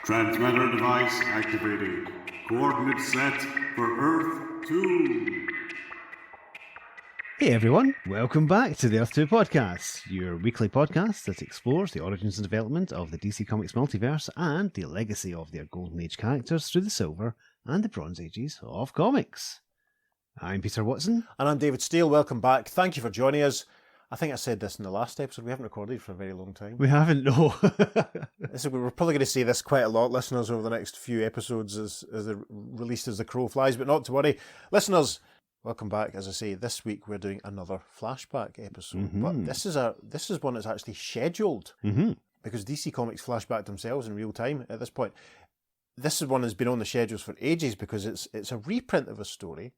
Transmitter device activated. Coordinates set for Earth 2. Hey everyone, welcome back to the Earth 2 podcast, your weekly podcast that explores the origins and development of the DC Comics multiverse and the legacy of their Golden Age characters through the Silver and the Bronze Ages of comics. I'm Peter Watson. And I'm David Steele. Welcome back. Thank you for joining us. I think I said this in the last episode. We haven't recorded for a very long time. We haven't, no. We're probably going to say this quite a lot, listeners, over the next few episodes as they're released as the crow flies, but not to worry. Listeners, welcome back. As I say, this week we're doing another flashback episode, but this is one that's actually scheduled because DC Comics flashback themselves in real time at this point. This is one that's been on the schedules for ages because it's a reprint of a story.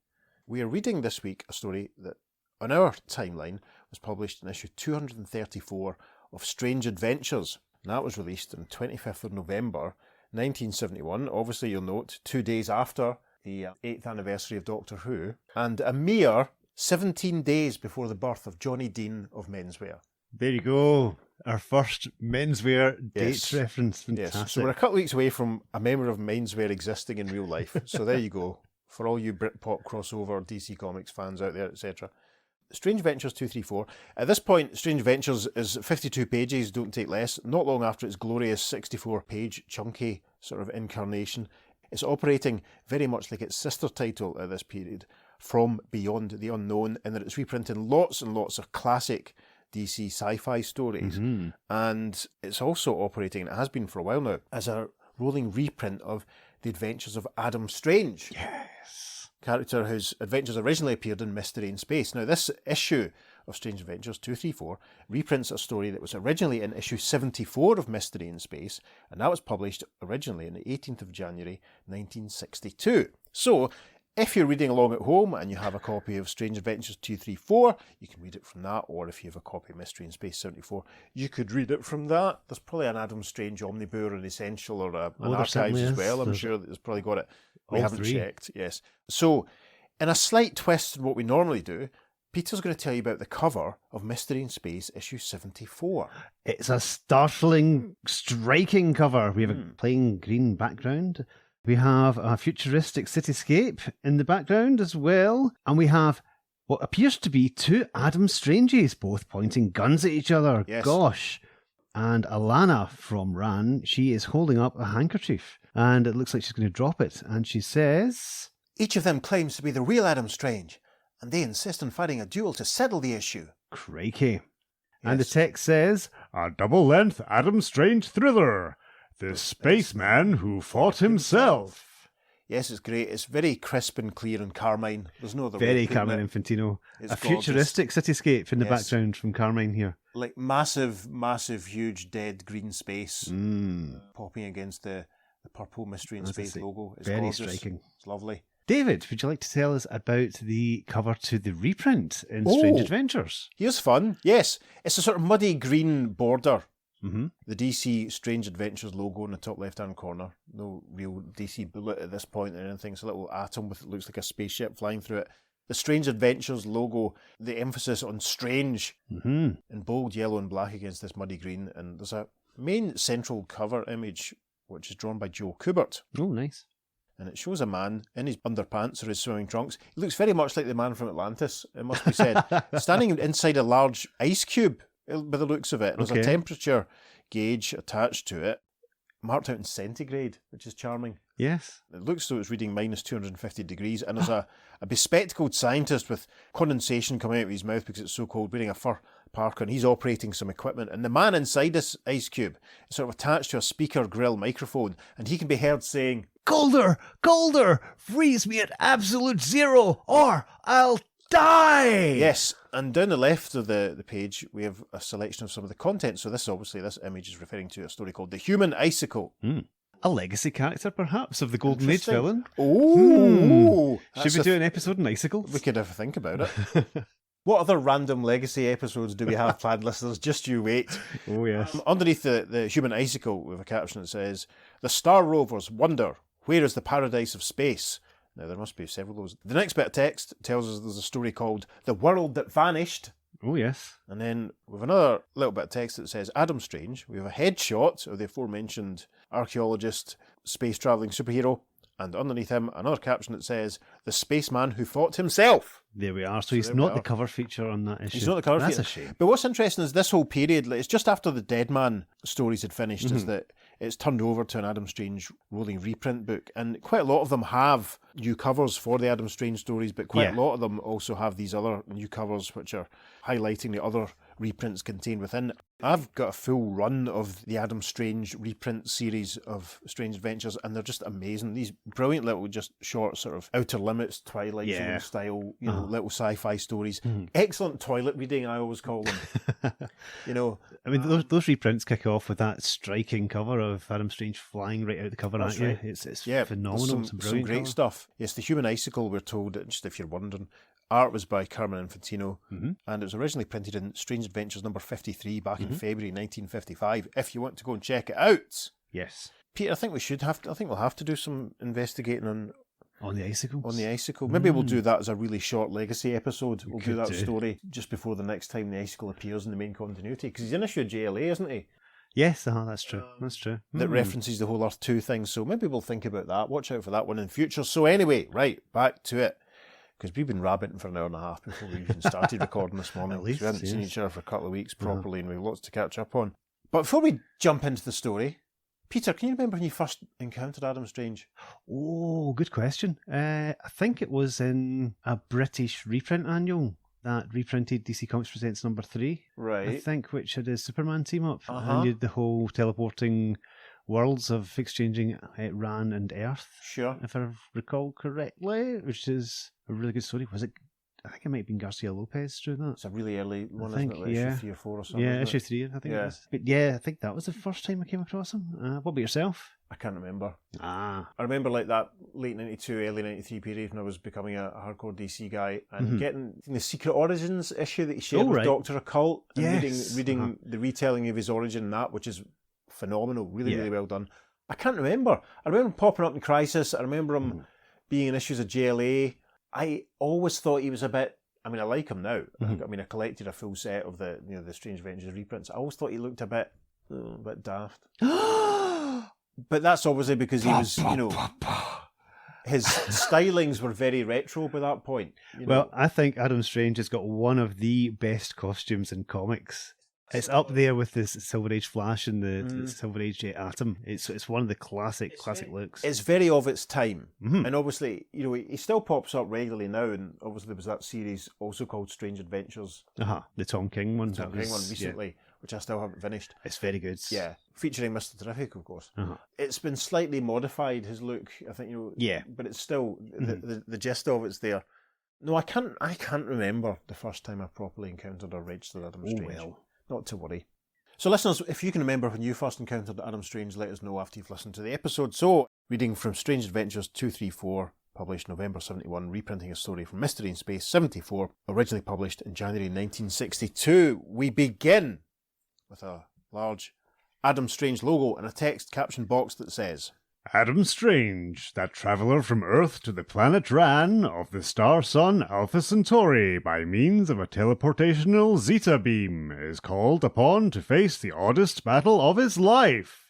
We are reading this week a story that, on our timeline, was published in issue 234 of Strange Adventures. And that was released on 25th of November 1971. Obviously, you'll note, 2 days after the 8th anniversary of Doctor Who, and a mere 17 days before the birth of Johnny Dean of Menswear. There you go. Our first menswear dates reference. Fantastic. Yes. So we're a couple of weeks away from a memory of menswear existing in real life. So there you go. For all you Britpop crossover DC Comics fans out there, etc. Strange Adventures 234. At this point, Strange Adventures is 52 pages, don't take less, not long after its glorious 64-page chunky sort of incarnation. It's operating very much like its sister title at this period, From Beyond the Unknown, in that it's reprinting lots and lots of classic DC sci-fi stories. And it's also operating, and it has been for a while now, as a rolling reprint of The Adventures of Adam Strange. Yes. Character whose adventures originally appeared in Mystery in Space. Now, this issue of Strange Adventures 234 reprints a story that was originally in issue 74 of Mystery in Space, and that was published originally on the 18th of January 1962. So, if you're reading along at home and you have a copy of Strange Adventures 234, you can read it from that, or if you have a copy of Mystery in Space 74, you could read it from that. There's probably an Adam Strange Omnibus or an Essential or an Archives as well. I'm sure that it's probably got it. We haven't checked, yes. So, in a slight twist in what we normally do, Peter's going to tell you about the cover of Mystery in Space issue 74. It's a startling, striking cover. We have a plain green background. We have a futuristic cityscape in the background as well. And we have what appears to be two Adam Stranges, both pointing guns at each other. Yes. Gosh. And Alanna from Rann, she is holding up a handkerchief. And it looks like she's going to drop it. And she says, "Each of them claims to be the real Adam Strange, and they insist on fighting a duel to settle the issue." Crikey. Yes. And the text says, "A double-length Adam Strange thriller. The Spaceman Who Fought Himself." Yes, it's great. It's very crisp and clear and Carmine. There's no other way very of putting Carmine it. Infantino. It's A futuristic cityscape in the Yes. background from Carmine here. Like massive, huge, dead green space popping against the purple Mystery in As I Space say, logo. It's very gorgeous. striking. It's lovely. David, would you like to tell us about the cover to the reprint in Strange Oh. Adventures? Here's fun. Yes, it's a sort of muddy green border. Mm-hmm. The DC Strange Adventures logo in the top left-hand corner. No real DC bullet at this point or anything. It's a little atom with it looks like a spaceship flying through it. The Strange Adventures logo, the emphasis on strange in bold yellow and black against this muddy green. And there's a main central cover image which is drawn by Joe Kubert. Oh, nice. And it shows a man in his underpants or his swimming trunks. He looks very much like the man from Atlantis, it must be said, standing inside a large ice cube by the looks of it. And there's a temperature gauge attached to it, marked out in centigrade, which is charming. Yes. It looks as though it's reading minus 250 degrees, and there's a bespectacled scientist with condensation coming out of his mouth because it's so cold, wearing a fur parka, and he's operating some equipment. And the man inside this ice cube is sort of attached to a speaker grill microphone, and he can be heard saying, "Colder! Colder! Freeze me at absolute zero, or I'll die!" Yes, and down the left of the page, we have a selection of some of the content. So this image is referring to a story called The Human Icicle. A legacy character, perhaps, of the Golden Age villain. Oh! Should we do an episode on icicles? We could have a think about it. What other random legacy episodes do we have planned, listeners? Just you wait. Oh, yes. Underneath the Human Icicle, we have a caption that says, "The Star Rovers wonder, where is the paradise of space?" Now, there must be several of those. The next bit of text tells us there's a story called The World That Vanished. Oh, yes. And then with another little bit of text that says Adam Strange. We have a headshot of the aforementioned archaeologist, space travelling superhero. And underneath him, another caption that says, the spaceman who fought himself. There we are. So he's there we not are. the cover feature on that issue. He's not the cover That's feature. a shame. But what's interesting is this whole period, like, it's just after the Dead Man stories had finished, is that it's turned over to an Adam Strange rolling reprint book. And quite a lot of them have new covers for the Adam Strange stories, but quite a lot of them also have these other new covers which are highlighting the other reprints contained within. I've got a full run of the Adam Strange reprint series of Strange Adventures, and they're just amazing. These brilliant little just short sort of Outer Limits, Twilight Zone style, you know, little sci-fi stories. Excellent toilet reading, I always call them. You know, I mean, those reprints kick off with that striking cover of Adam Strange flying right out the cover at you. It's phenomenal. Some brilliant great cover. stuff. Yes, the Human Icicle, we're told, just if you're wondering, art was by Carmen Infantino, and it was originally printed in Strange Adventures number 53 back in February 1955. If you want to go and check it out, Yes. Peter, I think we'll have to do some investigating On the icicles? on the Icicle. Maybe we'll do that as a really short legacy episode. We'll do could that do. story just before the next time the Icicle appears in the main continuity, because he's in issue of JLA, isn't he? Yes, that's true. That's true. That references the whole Earth 2 thing. So maybe we'll think about that. Watch out for that one in future. So anyway, right, back to it. Because we've been rabbiting for an hour and a half before we even started recording this morning. At least, we hadn't seen yes. each other for a couple of weeks properly, and we've lots to catch up on. But before we jump into the story, Peter, can you remember when you first encountered Adam Strange? Oh, good question. I think it was in a British reprint annual that reprinted DC Comics Presents number 3. Right. I think, which had a Superman team up. Uh-huh. And did the whole teleporting worlds of exchanging Rann and Earth, Sure. if I recall correctly, which is a really good story. Was it? I think it might have been Garcia Lopez doing that. It's a really early one, think, isn't it? Like yeah. issue 3 or 4 or something. Yeah, isn't issue it? 3, I think Yeah. it was. But yeah, I think that was the first time I came across him. What about yourself? I can't remember. Ah. I remember like that late 92, early 93 period when I was becoming a hardcore DC guy and getting the Secret Origins issue that he shared with right. Dr. Occult and Yes. reading the retelling of his origin and that, which is phenomenal, really well done. I can't remember. I remember him popping up in Crisis. I remember him being in issues of JLA. I always thought he was a bit, I mean, I like him now. I mean, I collected a full set of the the Strange Adventures reprints. I always thought he looked a bit daft. But that's obviously because he was, his stylings were very retro by that point. You know? Well, I think Adam Strange has got one of the best costumes in comics. It's up there with the Silver Age Flash and the Silver Age Atom. It's one of the classic looks. It's very of its time. And obviously, he still pops up regularly now, and obviously there was that series also called Strange Adventures. The Tom King one. Tom King one recently, which I still haven't finished. It's very good. Yeah, featuring Mr. Terrific, of course. It's been slightly modified, his look, I think, Yeah. but it's still, the gist of it's there. No, I can't remember the first time I properly encountered or registered Adam Strange. Well. Not to worry. So listeners, if you can remember when you first encountered Adam Strange, let us know after you've listened to the episode. So, reading from Strange Adventures 234, published November 71, reprinting a story from Mystery in Space 74, originally published in January 1962. We begin with a large Adam Strange logo and a text caption box that says, Adam Strange, that traveller from Earth to the planet Rann of the star sun Alpha Centauri by means of a teleportational Zeta Beam, is called upon to face the oddest battle of his life.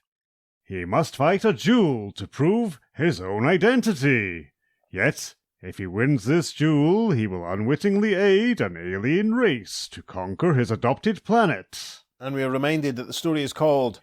He must fight a duel to prove his own identity. Yet, if he wins this duel, he will unwittingly aid an alien race to conquer his adopted planet. and we are reminded that the story is called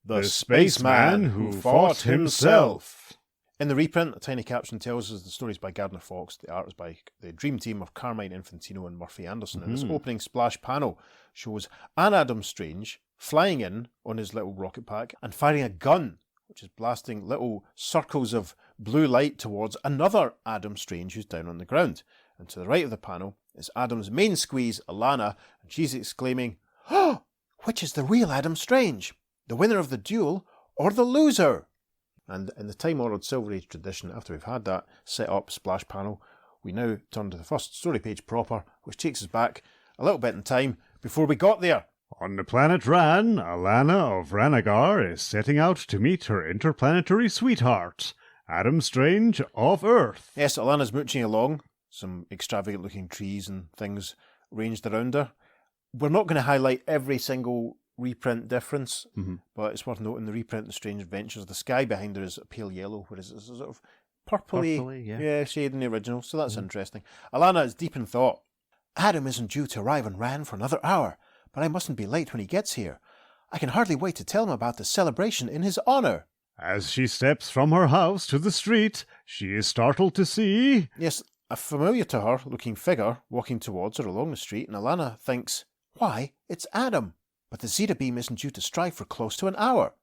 The Spaceman Who Fought Himself. In the reprint, a tiny caption tells us the story is by Gardner Fox. The art is by the dream team of Carmine Infantino and Murphy Anderson. And this opening splash panel shows an Adam Strange flying in on his little rocket pack and firing a gun, which is blasting little circles of blue light towards another Adam Strange who's down on the ground. And to the right of the panel is Adam's main squeeze, Alanna, and she's exclaiming, "Oh, which is the real Adam Strange? The winner of the duel or the loser?" And in the time-honoured Silver Age tradition, after we've had that set-up splash panel, we now turn to the first story page proper, which takes us back a little bit in time before we got there. On the planet Rann, Alanna of Rannagar is setting out to meet her interplanetary sweetheart, Adam Strange of Earth. Yes, Alanna's mooching along, some extravagant-looking trees and things ranged around her, We're not going to highlight every single reprint difference, Mhm. but it's worth noting the reprint in Strange Adventures, the sky behind her is a pale yellow, whereas it's a sort of purpley yeah. shade in the original, so that's interesting. Alanna is deep in thought. Adam isn't due to arrive on Rann for another hour, but I mustn't be late when he gets here. I can hardly wait to tell him about the celebration in his honour. As she steps from her house to the street, she is startled to see... Yes, a familiar to her looking figure walking towards her along the street, and Alanna thinks, why, it's Adam. But the Zeta Beam isn't due to strike for close to an hour.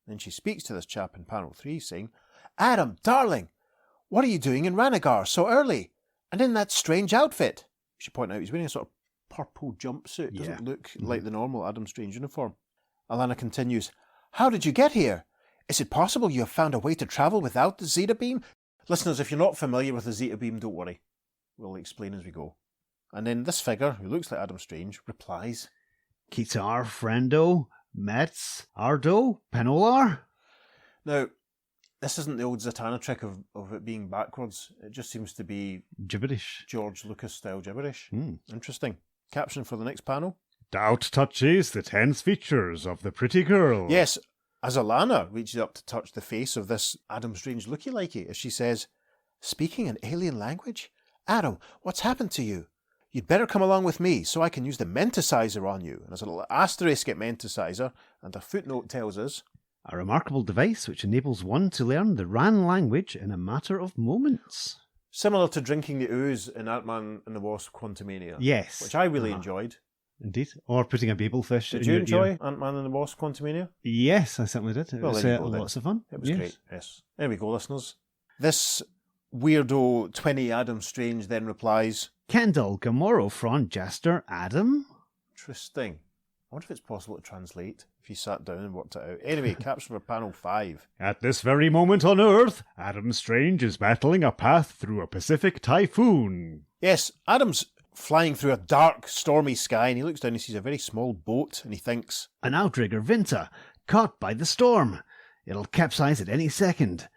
Then she speaks to this chap in panel 3, saying, Adam, darling, what are you doing in Rannagar so early? And in that strange outfit? We should point out he's wearing a sort of purple jumpsuit. It doesn't look like the normal Adam Strange uniform. Alanna continues, how did you get here? Is it possible you have found a way to travel without the Zeta Beam? Listeners, if you're not familiar with the Zeta Beam, don't worry. We'll explain as we go. And then this figure, who looks like Adam Strange, replies, Kitar, Friendo, Metz, Ardo, Penolar? Now, this isn't the old Zatanna trick of it being backwards. It just seems to be Gibberish. George Lucas-style gibberish. Interesting. Caption for the next panel. Doubt touches the tense features of the pretty girl. Yes, as Alanna reaches up to touch the face of this Adam Strange looky-likey, as she says, speaking an alien language? Adam, what's happened to you? You'd better come along with me so I can use the menticizer on you. And there's a little asterisk at menticizer, and a footnote tells us, A remarkable device which enables one to learn the Rann language in a matter of moments. similar to drinking the ooze in Ant-Man and the Wasp Quantumania. Yes. Which I really enjoyed. Indeed. Or putting a babelfish Did in you your enjoy ear. Ant-Man and the Wasp Quantumania? Yes, I certainly did. It Well, was there you go then. lots of fun. It was great, yes. There we go, listeners. This weirdo 20 Adam Strange then replies, Kendall, Gamoro, Fron, Jaster, Adam? interesting. I wonder if it's possible to translate if you sat down and worked it out. Anyway, caption for panel 5. At this very moment on Earth, Adam Strange is battling a path through a Pacific typhoon. Yes, Adam's flying through a dark, stormy sky, and he looks down and sees a very small boat, and he thinks, An outrigger, Vinta, caught by the storm. It'll capsize at any second.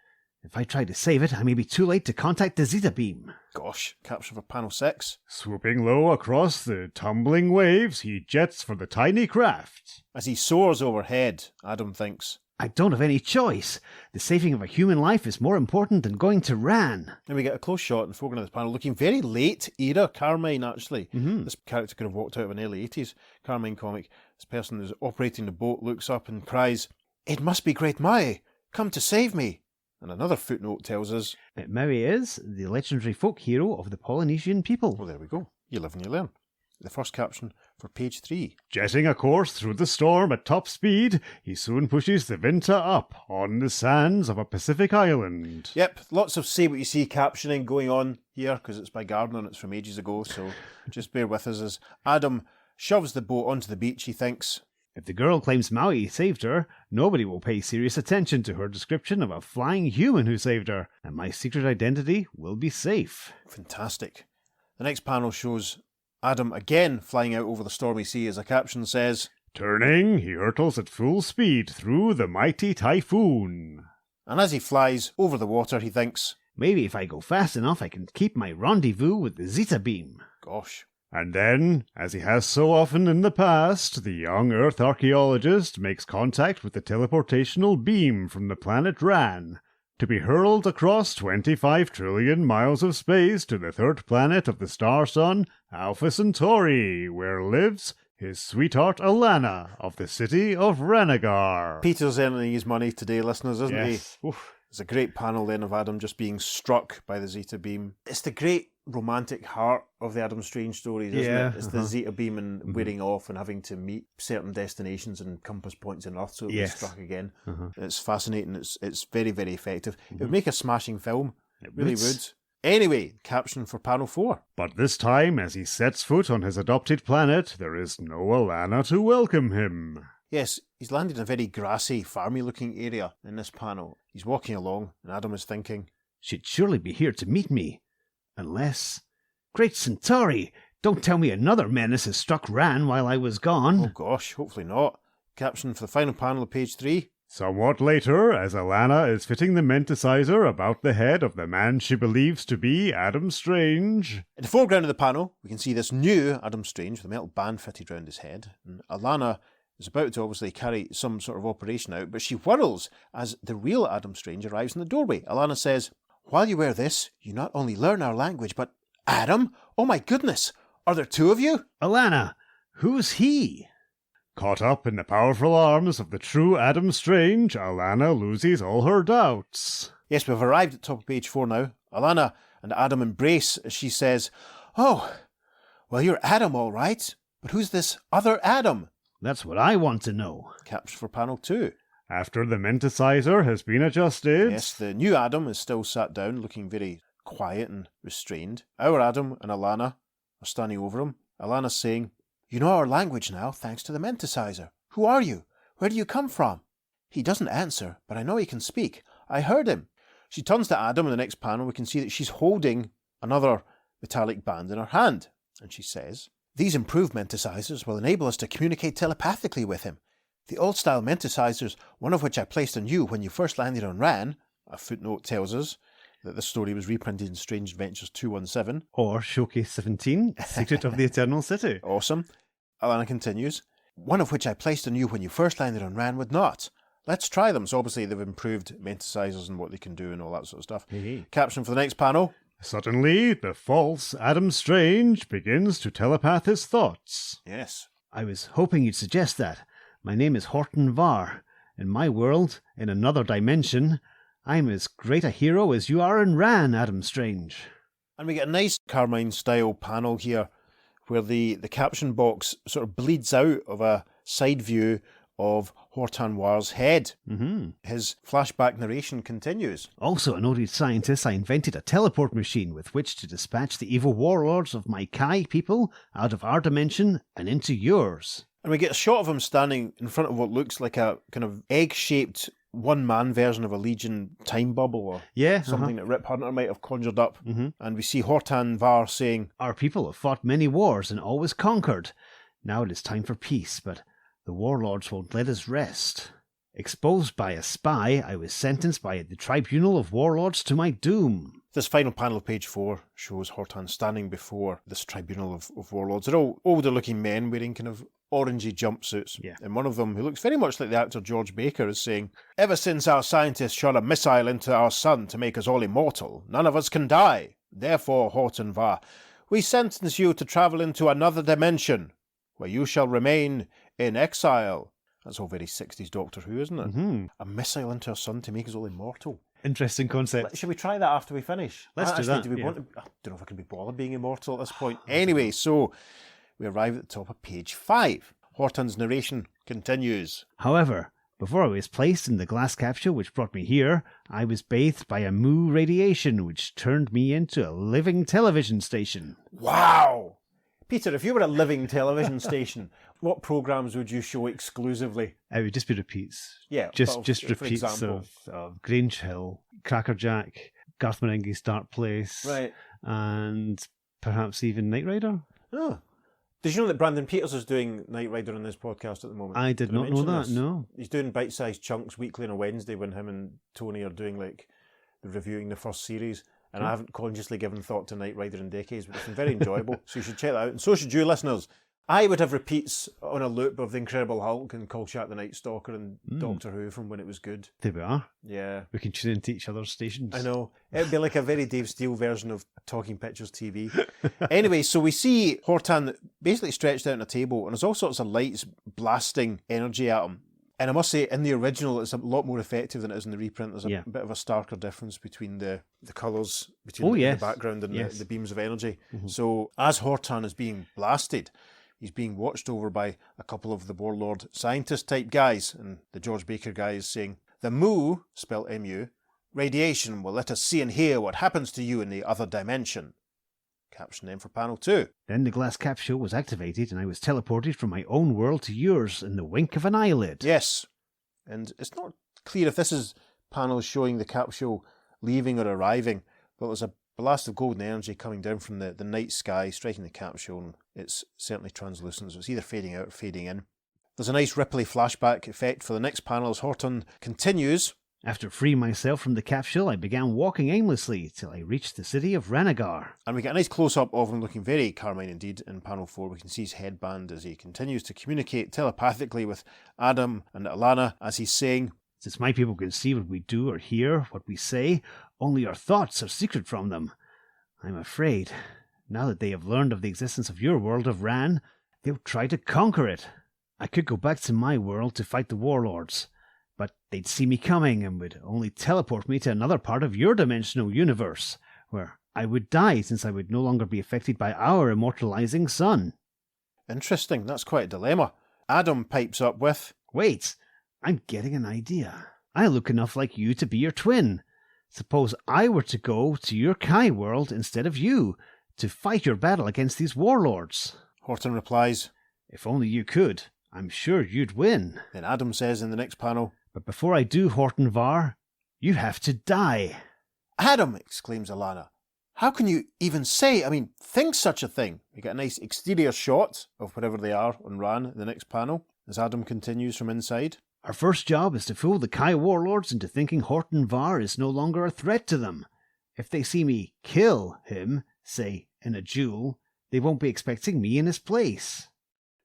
If I try to save it, I may be too late to contact the Zeta Beam. gosh, caption for panel 6. Swooping low across the tumbling waves, he jets for the tiny craft. As he soars overhead, Adam thinks, I don't have any choice. The saving of a human life is more important than going to Rann. and we get a close shot in the foreground of this panel, looking very late era Carmine, actually. This character could have walked out of an early 80s Carmine comic. This person who's operating the boat looks up and cries, It must be Great Mai! Come to save me! And another footnote tells us, Maui is the legendary folk hero of the Polynesian people. well, there we go. You live and you learn. The first caption for page 3. Jetting a course through the storm at top speed, he soon pushes the Vinta up on the sands of a Pacific island. Yep, lots of say what you see captioning going on here, because it's by Gardner and it's from ages ago, so just bear with us as Adam shoves the boat onto the beach. He thinks, If the girl claims Maui saved her, nobody will pay serious attention to her description of a flying human who saved her, and my secret identity will be safe. fantastic. The next panel shows Adam again flying out over the stormy sea, as a caption says, Turning, he hurtles at full speed through the mighty typhoon. and as he flies over the water, he thinks, Maybe if I go fast enough, I can keep my rendezvous with the Zeta Beam. gosh. And then, as he has so often in the past, the young Earth archaeologist makes contact with the teleportational beam from the planet Rann, to be hurled across 25 trillion miles of space to the third planet of the star sun, Alpha Centauri, where lives his sweetheart Alanna of the city of Rannagar. Peter's earning his money today, listeners, isn't Yes. he? Oof. There's a great panel then of Adam just being struck by the Zeta Beam. It's the great romantic heart of the Adam Strange stories, isn't Yeah, it? It's the Zeta Beam and wearing off and having to meet certain destinations and compass points on Earth so it was Yes. struck again. It's fascinating. It's very, very effective. It would make a smashing film. It really would. Anyway, caption for panel 4. But this time, as he sets foot on his adopted planet, there is no Alanna to welcome him. Yes, he's landed in a very grassy, farmy-looking area in this panel. He's walking along, and Adam is thinking, She'd surely be here to meet me. Unless... Great Centauri! Don't tell me another menace has struck Rann while I was oh gone. gosh, hopefully not. Caption for the final panel of page 3. Somewhat later, as Alanna is fitting the menticizer about the head of the man she believes to be Adam Strange. In the foreground of the panel, we can see this new Adam Strange with a metal band fitted round his head. And Alanna is about to obviously carry some sort of operation out, but she whirls as the real Adam Strange arrives in the doorway. Alanna says, "While you wear this, you not only learn our language, but Adam? Oh my goodness! Are there two of you?" Alanna, who's he? Caught up in the powerful arms of the true Adam Strange, Alanna loses all her doubts. Yes, we've arrived at top of page 4 now. Alanna and Adam embrace as she says, "Oh, well, you're Adam, all right. But who's this other Adam?" That's what I want to know. Caption for panel 2. After the menticizer has been adjusted... Yes, the new Adam is still sat down, looking very quiet and restrained. Our Adam and Alanna are standing over him. Alanna's saying, "You know our language now, thanks to the menticizer. Who are you? Where do you come from?" He doesn't answer, but I know he can speak. I heard him. She turns to Adam in the next panel. We can see that she's holding another metallic band in her hand. And she says, "These improved menticizers will enable us to communicate telepathically with him. The old-style menticizers, one of which I placed on you when you first landed on Rann," a footnote tells us that this story was reprinted in Strange Adventures 217. Or Showcase 17, Secret of the Eternal City. Awesome. Alanna continues, "One of which I placed on you when you first landed on Rann would not. Let's try them." So obviously they've improved menticizers and what they can do and all that sort of stuff. Hey. Caption for the next panel. Suddenly, the false Adam Strange begins to telepath his thoughts. Yes. I was hoping you'd suggest that. My name is Horton Var. In my world, in another dimension, I'm as great a hero as you are in Rann, Adam Strange. And we get a nice Carmine-style panel here where the caption box sort of bleeds out of a side view of Horton Var's head. Mm-hmm. His flashback narration continues. Also a noted scientist, I invented a teleport machine with which to dispatch the evil warlords of my Kai people out of our dimension and into yours. And we get a shot of him standing in front of what looks like a kind of egg-shaped one-man version of a Legion time bubble or something that Rip Hunter might have conjured up. Mm-hmm. And we see Horton Var saying, Our people have fought many wars and always conquered. Now it is time for peace, but the warlords won't let us rest. Exposed by a spy, I was sentenced by the Tribunal of Warlords to my doom. This final panel of page 4 shows Horton standing before this Tribunal of Warlords. They're all older-looking men wearing kind of orangey jumpsuits. Yeah. And one of them, who looks very much like the actor George Baker, is saying, "Ever since our scientists shot a missile into our sun to make us all immortal, none of us can die. Therefore, Horton Var, we sentence you to travel into another dimension, where you shall remain in exile." That's all very 60s Doctor Who, isn't it? Mm-hmm. A missile into our sun to make us all immortal. Interesting concept. Should we try that after we finish? Let's do that, Do we yeah. want to, I don't know if I can be bothered being immortal at this point. Anyway, so we arrive at the top of page 5. Horton's narration continues. However, before I was placed in the glass capsule which brought me here, I was bathed by a Mu radiation which turned me into a living television station. Wow! Peter, if you were a living television station, what programmes would you show exclusively? It would just be repeats. Yeah, Just for repeats example. of Grange Hill, Crackerjack, Garth Marenghi's Dark Place, Right. and perhaps even Knight Rider. Oh. Did you know that Brandon Peters is doing Knight Rider on this podcast at the moment? I did not know mention that, this? no. He's doing bite-sized chunks weekly on a Wednesday when him and Tony are doing like reviewing the first series. And I haven't consciously given thought to Knight Rider in decades, but it's been very enjoyable. So you should check that out. And so should you, listeners. I would have repeats on a loop of The Incredible Hulk and Kolchak the Night Stalker and Doctor Who from when it was good. There we are. Yeah. We can tune into each other's stations. I know. It would be like a very Dave Steele version of Talking Pictures TV. Anyway, so we see Horton basically stretched out on a table, and there's all sorts of lights blasting energy at him. And I must say, in the original, it's a lot more effective than it is in the reprint. There's a bit of a starker difference between the colours, between the background and the beams of energy. Mm-hmm. So as Horton is being blasted, he's being watched over by a couple of the Warlord scientist-type guys. And the George Baker guy is saying, "The Mu, spelled M-U, radiation will let us see and hear what happens to you in the other dimension." Caption then for panel 2. Then the glass capsule was activated and I was teleported from my own world to yours in the wink of an eyelid. Yes. And it's not clear if this is panels showing the capsule leaving or arriving, but there's a blast of golden energy coming down from the night sky, striking the capsule, and it's certainly translucent, so it's either fading out or fading in. There's a nice ripply flashback effect for the next panel as Horton continues. After freeing myself from the capsule, I began walking aimlessly till I reached the city of Rannagar. And we get a nice close-up of him looking very Carmine indeed in panel 4. We can see his headband as he continues to communicate telepathically with Adam and Alanna as he's saying, Since my people can see what we do or hear what we say, only our thoughts are secret from them. I'm afraid, now that they have learned of the existence of your world of Rann, they'll try to conquer it. I could go back to my world to fight the warlords, but they'd see me coming and would only teleport me to another part of your dimensional universe, where I would die since I would no longer be affected by our immortalizing sun. Interesting, that's quite a dilemma. Adam pipes up with, Wait, I'm getting an idea. I look enough like you to be your twin. Suppose I were to go to your Kai world instead of you, to fight your battle against these warlords. Horton replies, If only you could, I'm sure you'd win. Then Adam says in the next panel, But before I do, Horton Var, you have to die. Adam, exclaims Alanna. How can you even think such a thing? We get a nice exterior shot of wherever they are on Rann in the next panel, as Adam continues from inside. Our first job is to fool the Kai warlords into thinking Horton Var is no longer a threat to them. If they see me kill him, say, in a duel, they won't be expecting me in his place.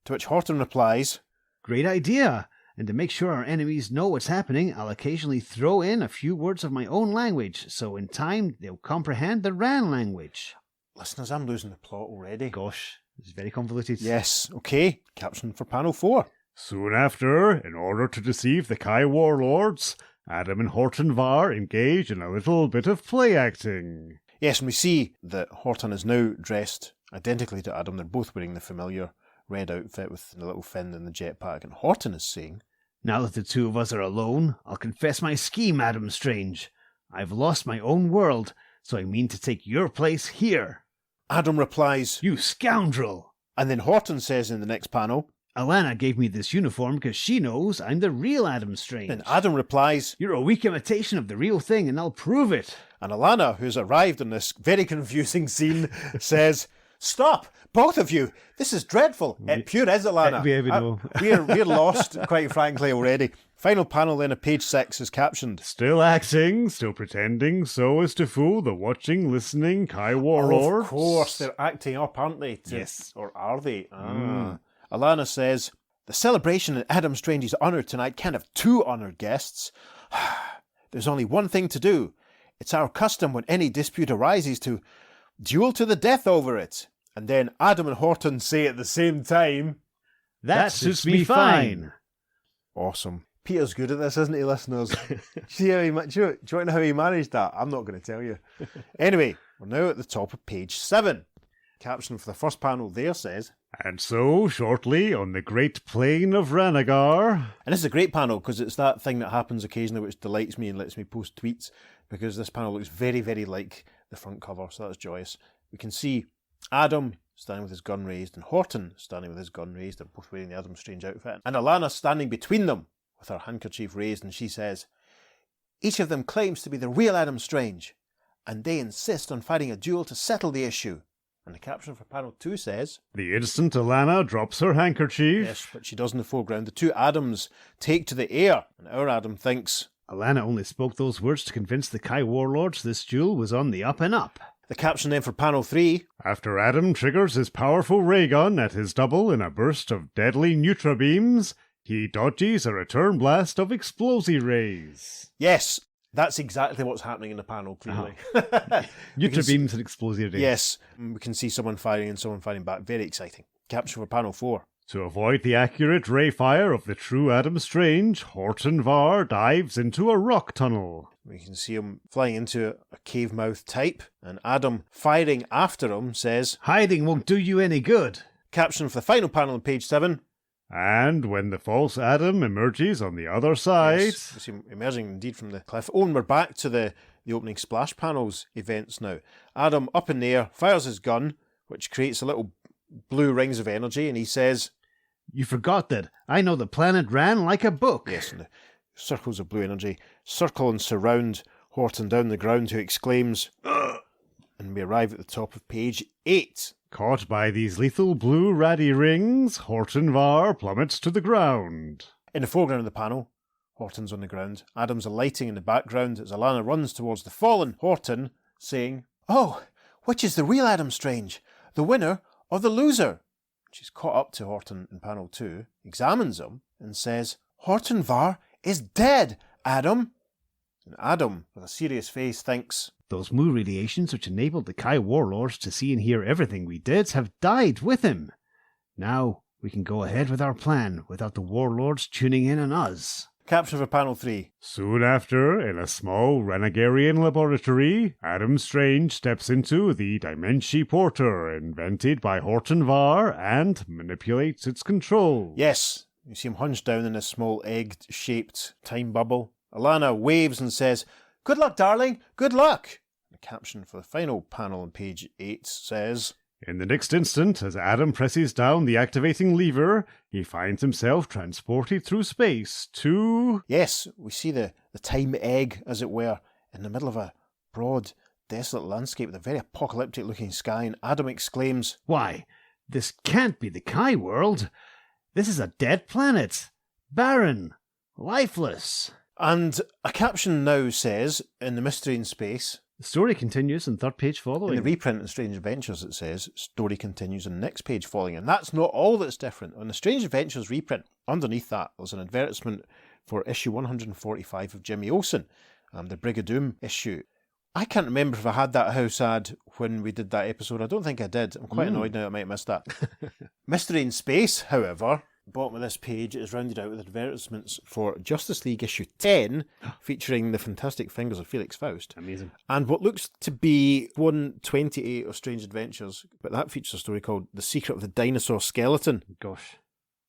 To which Horton replies, Great idea! And to make sure our enemies know what's happening, I'll occasionally throw in a few words of my own language, so in time they'll comprehend the Rann language. Listeners, I'm losing the plot already. Gosh, it's very convoluted. Yes, okay. Caption for panel 4. Soon after, in order to deceive the Kai warlords, Adam and Horton Var engage in a little bit of play acting. Yes, and we see that Horton is now dressed identically to Adam. They're both wearing the familiar red outfit with the little fin and the jetpack. And Horton is saying, Now that the two of us are alone, I'll confess my scheme, Adam Strange. I've lost my own world, so I mean to take your place here. Adam replies, You scoundrel! And then Horton says in the next panel, Alanna gave me this uniform because she knows I'm the real Adam Strange. Then Adam replies, You're a weak imitation of the real thing, and I'll prove it. And Alanna, who's arrived in this very confusing scene, says, Stop, both of you. This is dreadful. It pure is, Alanna. We know. We're lost, quite frankly, already. Final panel then of page 6 is captioned. Still acting, still pretending so as to fool the watching, listening Kai warlords. Of course, they're acting up, aren't they? Yes. Or are they? Alanna says, The celebration in Adam Strange's honour tonight can't have two honoured guests. There's only one thing to do. It's our custom when any dispute arises to duel to the death over it. And then Adam and Horton say at the same time, That suits me fine. Awesome. Peter's good at this, isn't he, listeners? Do you want to know how he managed that? I'm not going to tell you. Anyway, we're now at the top of page 7. Caption for the first panel there says, And so, shortly, on the great plain of Rannagar. and this is a great panel because it's that thing that happens occasionally which delights me and lets me post tweets, because this panel looks very, very like the front cover, so that's joyous. We can see Adam standing with his gun raised and Horton standing with his gun raised. They're both wearing the Adam Strange outfit. And Alanna standing between them with her handkerchief raised, and she says, Each of them claims to be the real Adam Strange, and they insist on fighting a duel to settle the issue. And the caption for panel 2 says, The instant Alanna drops her handkerchief. Yes, but she does in the foreground. The two Adams take to the air, and our Adam thinks, Alanna only spoke those words to convince the Kai warlords this duel was on the up and up. The caption then for panel 3, After Adam triggers his powerful ray gun at his double in a burst of deadly neutra beams, he dodges a return blast of explosive rays. yes, that's exactly what's happening in the panel, clearly. Neutra beams and explosive rays. Yes, we can see someone firing and someone firing back. Very exciting. Caption for panel 4. To avoid the accurate ray fire of the true Adam Strange, Horton Var dives into a rock tunnel. We can see him flying into a cave mouth type, and Adam firing after him says, Hiding won't do you any good. Caption for the final panel on page 7. And when the false Adam emerges on the other side... Yes, we see him emerging indeed from the cliff. Oh, and we're back to the opening splash panels events now. Adam up in the air, fires his gun, which creates a little blue rings of energy, and he says, You forgot that I know the planet Rann like a book. yes, and the circles of blue energy circle and surround Horton down the ground, who exclaims, Ugh! And we arrive at the top of page 8. Caught by these lethal blue raddy rings, Horton Var plummets to the ground. In the foreground of the panel, Horton's on the ground. Adam's alighting in the background as Alanna runs towards the fallen Horton, saying, "Oh, which is the real Adam Strange? The winner or the loser?" She's caught up to Horton in panel 2, examines him, and says, "Horton Var is dead, Adam." And Adam, with a serious face, thinks, Those Mu radiations which enabled the Kai warlords to see and hear everything we did have died with him. Now we can go ahead with our plan without the warlords tuning in on us. Caption for panel 3. Soon after, in a small Renegarian laboratory, Adam Strange steps into the Dimensi Porter, invented by Horton Var, and manipulates its control. Yes, you see him hunched down in a small egg-shaped time bubble. Alanna waves and says, "Good luck, darling, good luck." The caption for the final panel on page 8 says, In the next instant, as Adam presses down the activating lever, he finds himself transported through space to... Yes, we see the time egg, as it were, in the middle of a broad, desolate landscape with a very apocalyptic-looking sky, and Adam exclaims, Why, this can't be the Kai world. This is a dead planet. Barren. Lifeless. and a caption now says, in the Mystery in Space, The story continues in third page in following. the reprint in Strange Adventures it says, story continues in the next page following, and that's not all that's different. On the Strange Adventures reprint, underneath that, there's an advertisement for issue 145 of Jimmy Olsen, the Brigadoon issue. I can't remember if I had that house ad when we did that episode. I don't think I did. I'm quite annoyed now I might have missed that. Mystery in Space, however, bottom of this page is rounded out with advertisements for Justice League issue 10, featuring the fantastic fingers of Felix Faust. Amazing. And what looks to be 128 of Strange Adventures, but that features a story called The Secret of the Dinosaur Skeleton. Gosh.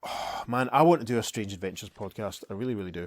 Oh, man, I want to do a Strange Adventures podcast. I really, really do.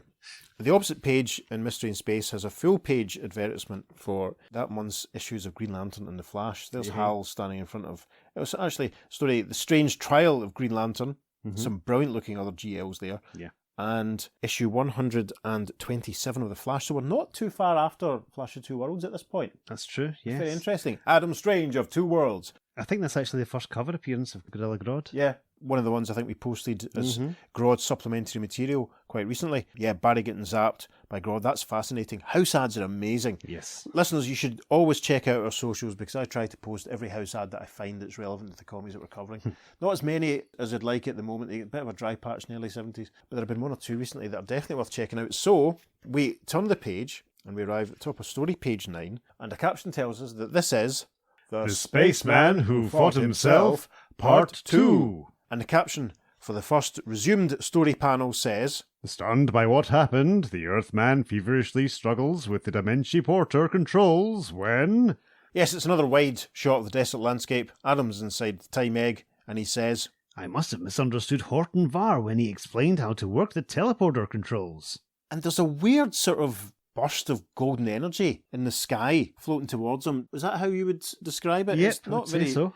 The opposite page in Mystery in Space has a full page advertisement for that month's issues of Green Lantern and The Flash. There's Hal standing in front of... It was actually a story, The Strange Trial of Green Lantern. Some brilliant looking other GLs there. Yeah. And issue 127 of The Flash. So we're not too far after Flash of Two Worlds at this point. That's true, yes. Very interesting. Adam Strange of Two Worlds. I think that's actually the first cover appearance of Gorilla Grodd. Yeah, one of the ones I think we posted as Grodd supplementary material quite recently. Yeah, Barry getting zapped by Grodd. That's fascinating. House ads are amazing. Yes. Listeners, you should always check out our socials because I try to post every house ad that I find that's relevant to the comics that we're covering. Not as many as I'd like at the moment. A bit of a dry patch in the early 70s. But there have been one or two recently that are definitely worth checking out. So, we turn the page and we arrive at the top of story page 9. And the caption tells us that this is... The Spaceman Who Fought Himself, Part 2. And the caption for the first resumed story panel says... Stunned by what happened, the Earthman feverishly struggles with the Dimensi Porter controls when... Yes, it's another wide shot of the desolate landscape. Adam's inside the time egg, and he says... I must have misunderstood Horton Var when he explained how to work the teleporter controls. And there's a weird sort of burst of golden energy in the sky floating towards him. Is that how you would describe it? Yep, It's not I'd say very... so.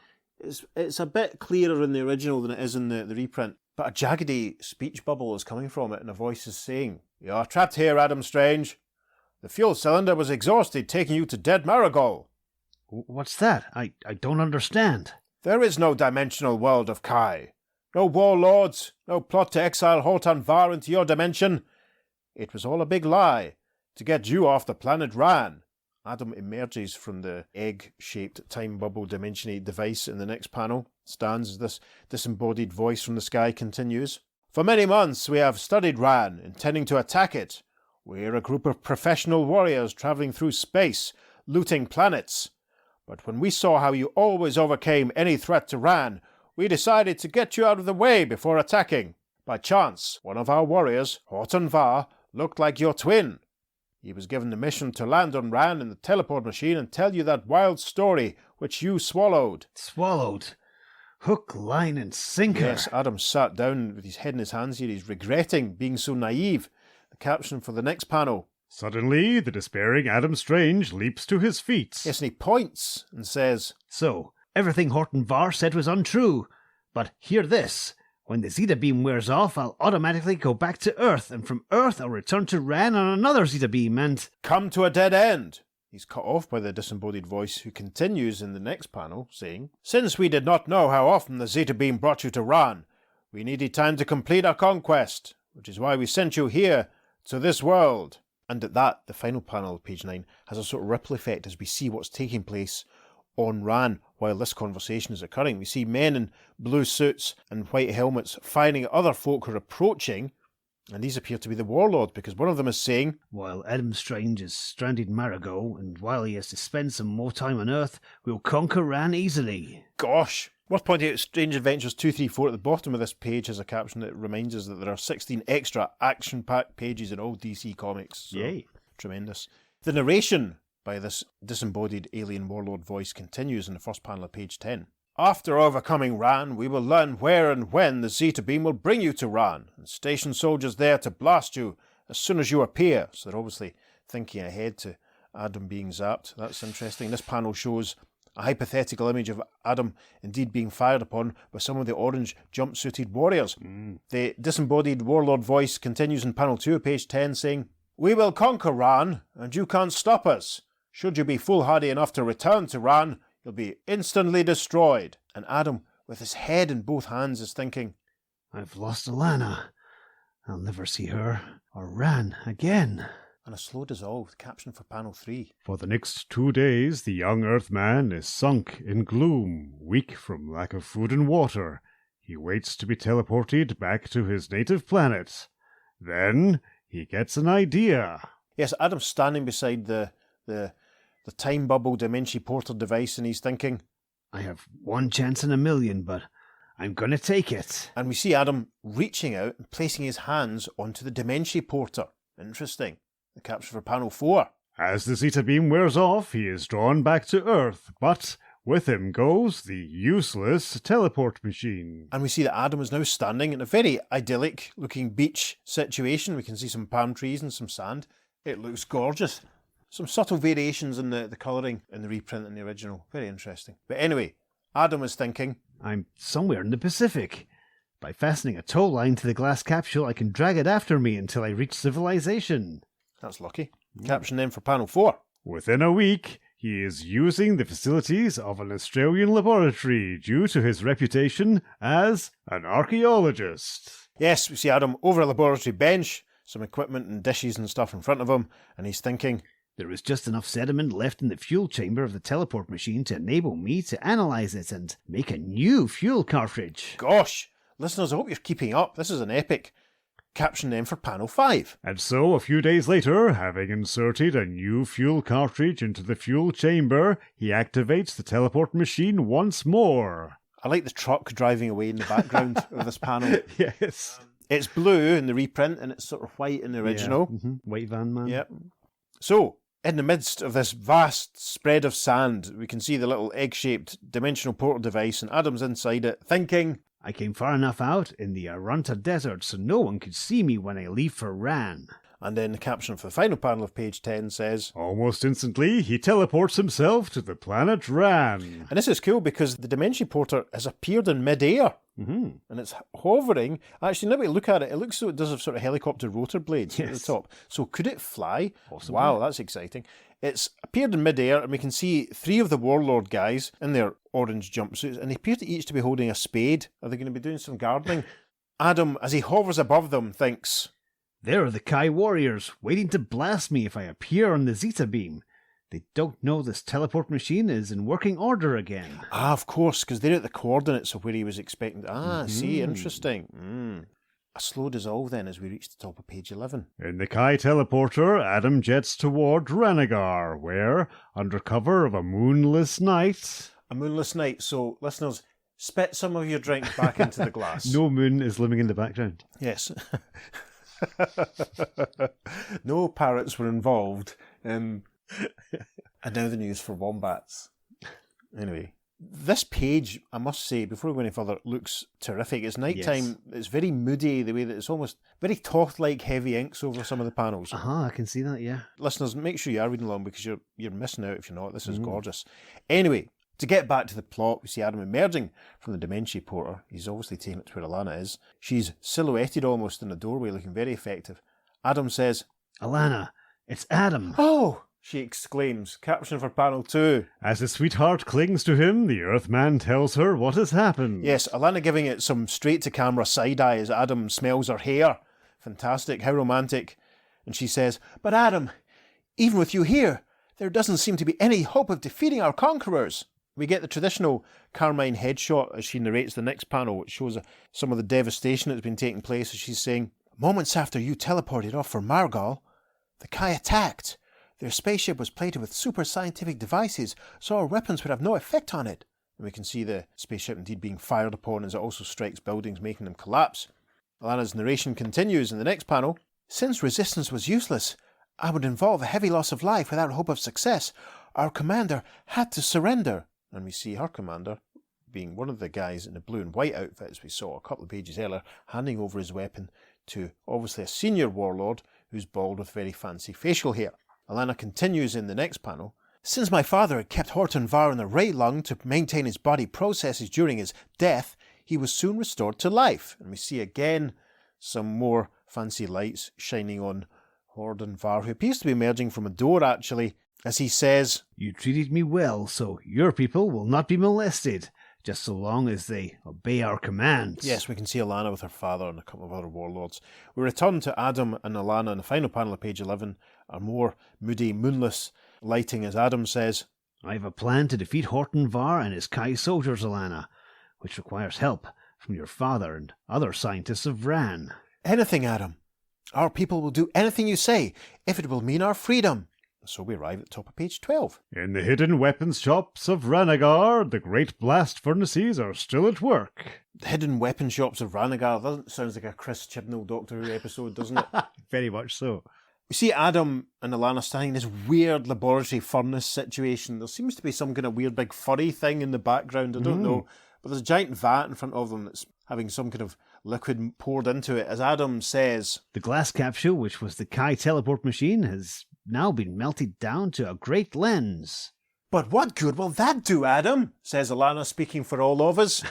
It's a bit clearer in the original than it is in the reprint. But a jaggedy speech bubble is coming from it, and a voice is saying, "You're trapped here, Adam Strange. The fuel cylinder was exhausted, taking you to Dead Marigold. What's that? I don't understand. There is no dimensional world of Kai. No warlords, no plot to exile Horton Var into your dimension. It was all a big lie to get you off the planet Rann." Adam emerges from the egg-shaped time bubble dimensionate device in the next panel. Stands as this disembodied voice from the sky continues. "For many months we have studied Rann, intending to attack it. We're a group of professional warriors travelling through space, looting planets. But when we saw how you always overcame any threat to Rann, we decided to get you out of the way before attacking. By chance, one of our warriors, Horton Var, looked like your twin. He was given the mission to land on Rann in the teleport machine and tell you that wild story which you swallowed." Swallowed. Hook, line, and sinker. Yes, Adam sat down with his head in his hands here. He's regretting being so naive. The caption for the next panel. Suddenly, the despairing Adam Strange leaps to his feet. Yes, and he points and says, So, everything Horton Var said was untrue. But hear this. When the Zeta Beam wears off, I'll automatically go back to Earth, and from Earth I'll return to Rann on another Zeta Beam, and... "Come to a dead end. He's cut off by the disembodied voice, who continues in the next panel, saying, "Since we did not know how often the Zeta Beam brought you to Rann, we needed time to complete our conquest, which is why we sent you here, to this world." And at that, the final panel of page 9 has a sort of ripple effect as we see what's taking place on Rann while this conversation is occurring. We see men in blue suits and white helmets firing at other folk who are approaching, and these appear to be the warlord, because one of them is saying, "While Adam Strange is stranded in Marigot, and while he has to spend some more time on Earth, we'll conquer Rann easily." Gosh! Worth pointing out, Strange Adventures 234 at the bottom of this page has a caption that reminds us that there are 16 extra action-packed pages in all DC comics. So, Yay. tremendous. The narration by this disembodied alien warlord voice continues in the first panel of page 10. "After overcoming Rann, we will learn where and when the Zeta Beam will bring you to Rann, and station soldiers there to blast you as soon as you appear." So they're obviously thinking ahead to Adam being zapped. That's interesting. This panel shows a hypothetical image of Adam indeed being fired upon by some of the orange jumpsuited warriors. The disembodied warlord voice continues in panel 2 of page 10 saying, "We will conquer Rann, and you can't stop us. Should you be foolhardy enough to return to Rann, you'll be instantly destroyed." And Adam, with his head in both hands, is thinking, "I've lost Alanna. I'll never see her or Rann again." And a slow dissolve, caption for panel 3. For the next 2 days, the young Earthman is sunk in gloom, weak from lack of food and water. He waits to be teleported back to his native planet. Then he gets an idea. Yes, Adam's standing beside the time bubble Dimension Porter device, and he's thinking, "I have one chance in a million, but I'm going to take it." and we see Adam reaching out and placing his hands onto the Dimension Porter. Interesting. The caption for panel 4. As the Zeta Beam wears off, he is drawn back to Earth, but with him goes the useless teleport machine. And we see that Adam is now standing in a very idyllic looking beach situation. We can see some palm trees and some sand. It looks gorgeous. Some subtle variations in the colouring in the reprint and the original. Very interesting. But anyway, Adam is thinking, "I'm somewhere in the Pacific. By fastening a tow line to the glass capsule, I can drag it after me until I reach civilization." that's lucky. Caption then for panel 4. Within a week, he is using the facilities of an Australian laboratory due to his reputation as an archaeologist. Yes, we see Adam over a laboratory bench, some equipment and dishes and stuff in front of him, and he's thinking, "There is just enough sediment left in the fuel chamber of the teleport machine to enable me to analyze it and make a new fuel cartridge." gosh, listeners, I hope you're keeping up. This is an epic. Caption then for panel 5. And so, a few days later, having inserted a new fuel cartridge into the fuel chamber, he activates the teleport machine once more. I like the truck driving away in the background of this panel. Yes. It's blue in the reprint and it's sort of white in the original. White van man. Yep. So, in the midst of this vast spread of sand, we can see the little egg-shaped dimensional portal device, and Adam's inside it, thinking, "I came far enough out in the Arunta Desert so no one could see me when I leave for Rann." and then the caption for the final panel of page 10 says, Almost instantly, he teleports himself to the planet Rann. and this is cool because the Dimension Porter has appeared in mid-air. Mm-hmm. And it's hovering. Actually, now that we look at it, it looks so it does have sort of helicopter rotor blades at the top. So could it fly? Possibly. Wow, that's exciting. It's appeared in mid-air, and we can see 3 of the Warlord guys in their orange jumpsuits, and they appear to each to be holding a spade. Are they going to be doing some gardening? Adam, as he hovers above them, thinks, "There are the Kai warriors, waiting to blast me if I appear on the Zeta Beam. They don't know this teleport machine is in working order again." ah, of course, because they're at the coordinates of where he was expecting. Ah, see, interesting. A slow dissolve then as we reach the top of page 11. In the Kai teleporter, Adam jets toward Ranagar, where, under cover of a moonless night... A moonless night, so listeners, spit some of your drink back into the glass. No moon is looming in the background. Yes. No parrots were involved. And now the news for wombats. Anyway, this page, I must say, before we go any further, looks terrific. It's nighttime. Yes. It's very moody, the way that it's almost very Toth-like heavy inks over some of the panels. I can see that, yeah. Listeners, make sure you are reading along because you're missing out if you're not. This is gorgeous. Anyway, to get back to the plot, we see Adam emerging from the Dimension Porter. He's obviously taken it to where Alanna is. She's silhouetted almost in the doorway, looking very effective. Adam says, "Alanna, it's Adam." "Oh, she exclaims. Caption for panel 2. As his sweetheart clings to him, the Earthman tells her what has happened. Yes, Alanna giving it some straight-to-camera side-eye as Adam smells her hair. Fantastic, how romantic. And she says, "But Adam, even with you here, there doesn't seem to be any hope of defeating our conquerors." We get the traditional Carmine headshot as she narrates the next panel, which shows some of the devastation that's been taking place as she's saying, "Moments after you teleported off for Margal, the Kai attacked. Their spaceship was plated with super scientific devices, so our weapons would have no effect on it." And we can see the spaceship indeed being fired upon as it also strikes buildings, making them collapse. Alanna's narration continues in the next panel. "Since resistance was useless, I would involve a heavy loss of life without hope of success. Our commander had to surrender." And we see her commander, being one of the guys in the blue and white outfits we saw a couple of pages earlier, handing over his weapon to obviously a senior warlord who's bald with very fancy facial hair. Alanna continues in the next panel. "Since my father had kept Horton Var in the right lung to maintain his body processes during his death, he was soon restored to life." And we see again some more fancy lights shining on Horton Var, who appears to be emerging from a door actually, as he says, "You treated me well, so your people will not be molested, just so long as they obey our commands." Yes, we can see Alanna with her father and a couple of other warlords. We return to Adam and Alanna in the final panel of page 11, a more moody, moonless lighting as Adam says, "I have a plan to defeat Horton Var and his Kai soldiers, Alanna, which requires help from your father and other scientists of Rann." "Anything, Adam. Our people will do anything you say, if it will mean our freedom." So we arrive at the top of page 12. In the hidden weapons shops of Ranagar, the great blast furnaces are still at work. The hidden weapon shops of Ranagar. That sounds like a Chris Chibnall Doctor Who episode, doesn't it? Very much so. We see Adam and Alanna standing in this weird laboratory furnace situation. There seems to be some kind of weird big furry thing in the background. I don't know. But there's a giant vat in front of them that's having some kind of liquid poured into it. As Adam says, "The glass capsule, which was the Kai teleport machine, has now been melted down to a great lens." "But what good will that do, Adam?" says Alanna, speaking for all of us.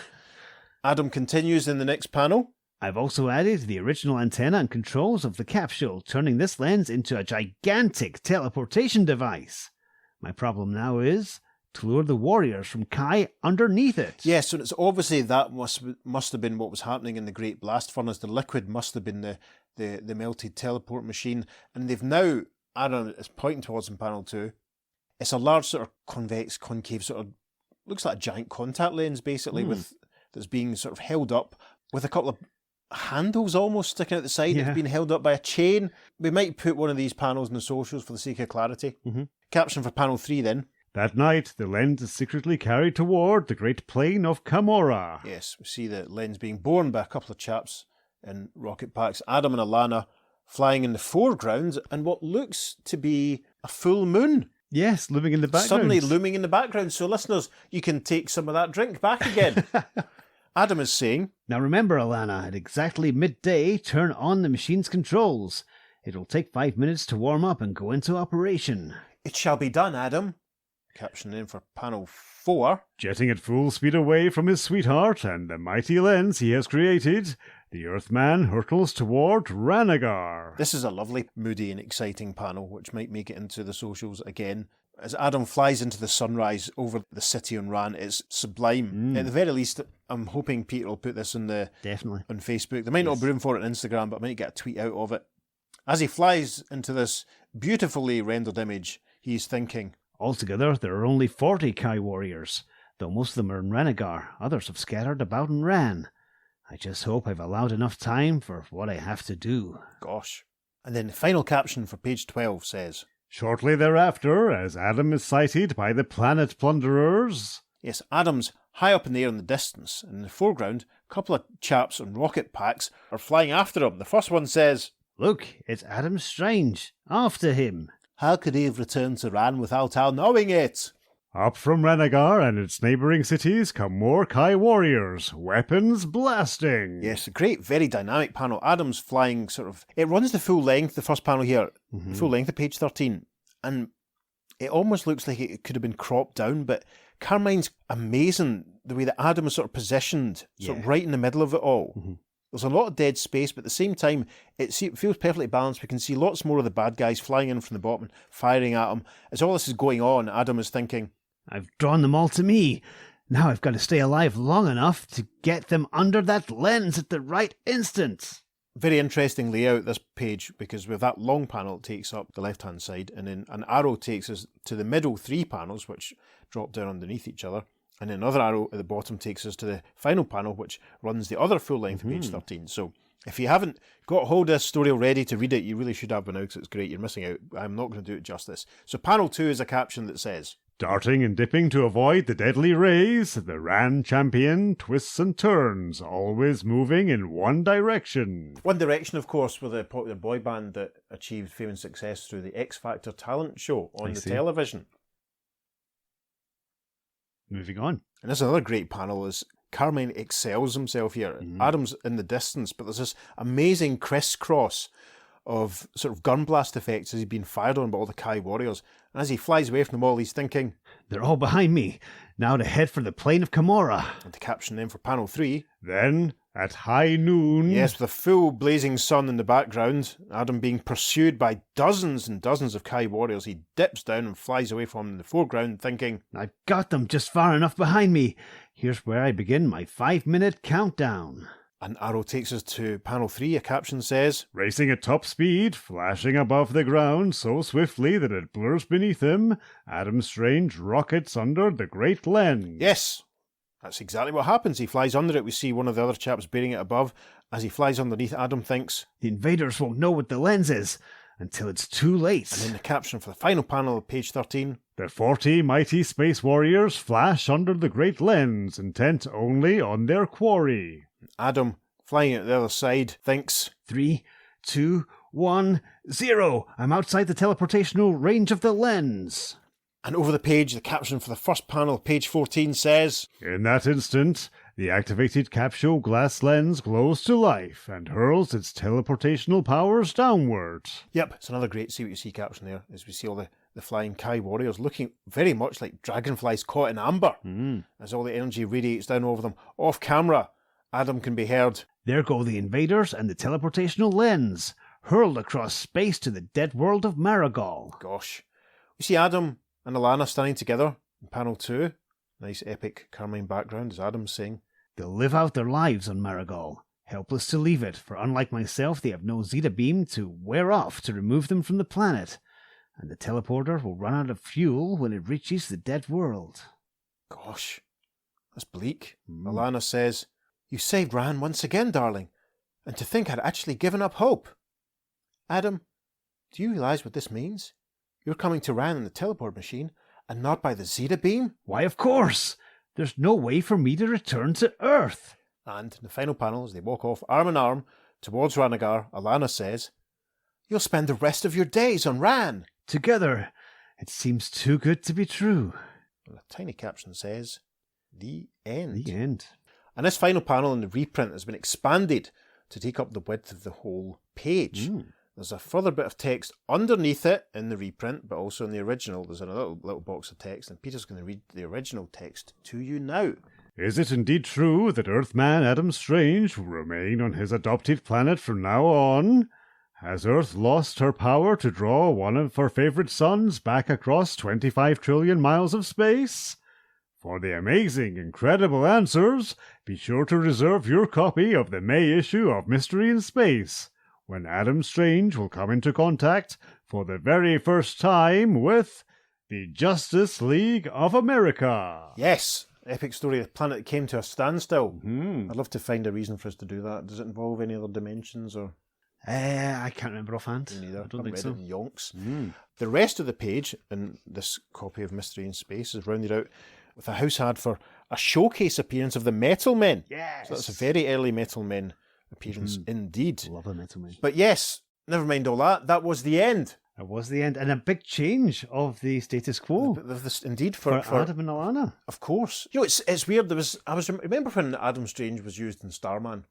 Adam continues in the next panel. "I've also added the original antenna and controls of the capsule, turning this lens into a gigantic teleportation device. My problem now is to lure the warriors from Kai underneath it." Yes, so it's obviously that must have been what was happening in the Great Blast Furnace. The liquid must have been the melted teleport machine. And they've now, Adam is pointing towards in panel 2, it's a large sort of convex, concave sort of, looks like a giant contact lens basically, with that's being sort of held up with a couple of handles almost sticking out the side. Yeah. It's been held up by a chain. We might put one of these panels in the socials for the sake of clarity. Caption for panel 3 then. That night, the lens is secretly carried toward the great plain of Camorra. Yes, we see the lens being borne by a couple of chaps in rocket packs. Adam and Alanna flying in the foreground, and what looks to be a full moon Yes, looming in the background. suddenly looming in the background. So listeners, you can take some of that drink back again. Adam is saying, "Now remember, Alanna, at exactly midday, turn on the machine's controls. It will take 5 minutes to warm up and go into operation." "It shall be done, Adam." Caption in for panel 4. Jetting at full speed away from his sweetheart and the mighty lens he has created, the Earthman hurtles toward Ranagar. This is a lovely, moody and exciting panel, which might make it into the socials again. As Adam flies into the sunrise over the city on Rann, it's sublime. At the very least, I'm hoping Peter will put this Definitely. on Facebook. There might not be room for it on Instagram, but I might get a tweet out of it. As he flies into this beautifully rendered image, he's thinking, Altogether, there are only 40 Kai warriors, though most of them are in Ranagar. Others have scattered about in Rann. I just hope I've allowed enough time for what I have to do. gosh. And then the final caption for page 12 says, Shortly thereafter, as Adam is sighted by the planet plunderers, yes, Adam's high up in the air in the distance. In the foreground, a couple of chaps on rocket packs are flying after him. The first one says, Look, it's Adam Strange. After him. how could he have returned to Rann without our knowing it? up from Ranagar and its neighbouring cities come more Kai warriors, weapons blasting. Yes, a great, very dynamic panel. Adam's flying sort of... It runs the full length, the first panel here, full length of page 13. And it almost looks like it could have been cropped down, but Carmine's amazing, the way that Adam is sort of positioned, sort of right in the middle of it all. There's a lot of dead space, but at the same time, it feels perfectly balanced. We can see lots more of the bad guys flying in from the bottom, firing at him. As all this is going on, Adam is thinking, I've drawn them all to me. Now I've got to stay alive long enough to get them under that lens at the right instant. Very interesting layout, this page, because with that long panel, it takes up the left-hand side, and then an arrow takes us to the middle 3 panels, which drop down underneath each other. And then another arrow at the bottom takes us to the final panel, which runs the other full length of page 13. So if you haven't got hold of this story already to read it, you really should have by now, because it's great. You're missing out. I'm not going to do it justice. So panel 2 is a caption that says, Darting and dipping to avoid the deadly rays, the Rann champion twists and turns, always moving in one direction. One Direction, of course, were the popular boy band that achieved fame and success through the X Factor talent show on the television. Moving on. And this is another great panel, as Carmine excels himself here. Adam's in the distance, but there's this amazing crisscross of sort of gun blast effects as he's been fired on by all the Kai warriors. And as he flies away from them all, he's thinking, They're all behind me. Now to head for the plain of Kamora. and the caption then for panel 3, Then, at high noon, yes, with a full blazing sun in the background, Adam being pursued by dozens and dozens of Kai warriors, he dips down and flies away from them in the foreground, thinking, I've got them just far enough behind me. Here's where I begin my 5-minute countdown. an arrow takes us to panel 3, a caption says, racing at top speed, flashing above the ground so swiftly that it blurs beneath him, Adam Strange rockets under the Great Lens. yes, that's exactly what happens. He flies under it. We see one of the other chaps bearing it above. As he flies underneath, Adam thinks, The invaders won't know what the lens is until it's too late. and then the caption for the final panel of page 13, The 40 mighty space warriors flash under the Great Lens, intent only on their quarry. Adam, flying at the other side, thinks, 3, 2, 1, 0. I'm outside the teleportational range of the lens. and over the page, the caption for the first panel of page 14 says, In that instant, the activated capsule glass lens glows to life and hurls its teleportational powers downward. Yep, it's another great see what you see caption there, as we see all the flying Kai warriors looking very much like dragonflies caught in amber, as all the energy radiates down over them. Off camera, Adam can be heard, There go the invaders and the teleportational lens, hurled across space to the dead world of Marigal. gosh. We see Adam and Alanna standing together in panel 2. Nice epic Carmine background, as Adam's saying, They'll live out their lives on Marigal, helpless to leave it, for unlike myself, they have no Zeta Beam to wear off to remove them from the planet, and the teleporter will run out of fuel when it reaches the dead world. gosh, that's bleak. Alanna says, You saved Rann once again, darling, and to think I'd actually given up hope. Adam, do you realise what this means? You're coming to Rann in the teleport machine, and not by the Zeta Beam? Why, of course! There's no way for me to return to Earth. And in the final panel, as they walk off arm in arm towards Ranagar, Alanna says, You'll spend the rest of your days on Rann. Together, it seems too good to be true. And a tiny caption says, The end. The end. And this final panel in the reprint has been expanded to take up the width of the whole page. There's a further bit of text underneath it in the reprint, but also in the original. There's a little box of text, and Peter's going to read the original text to you now. Is it indeed true that Earthman Adam Strange will remain on his adopted planet from now on? Has Earth lost her power to draw one of her favourite suns back across 25 trillion miles of space? For the amazing, incredible answers, be sure to reserve your copy of the May issue of Mystery in Space, when Adam Strange will come into contact for the very first time with the Justice League of America. Yes, epic story of the planet that came to a standstill. I'd love to find a reason for us to do that. Does it involve any other dimensions or? I can't remember offhand. Me neither. I don't Haven't think read so. it in yonks. The rest of the page in this copy of Mystery in Space is rounded out with a house ad for a showcase appearance of the Metal Men. Yes! So that's a very early Metal Men appearance indeed. Love the Metal Man. But yes, never mind all that. That was the end. That was the end, and a big change of the status quo Indeed, for Adam and Alanna. Of course. You know, it's weird. Remember when Adam Strange was used in Starman?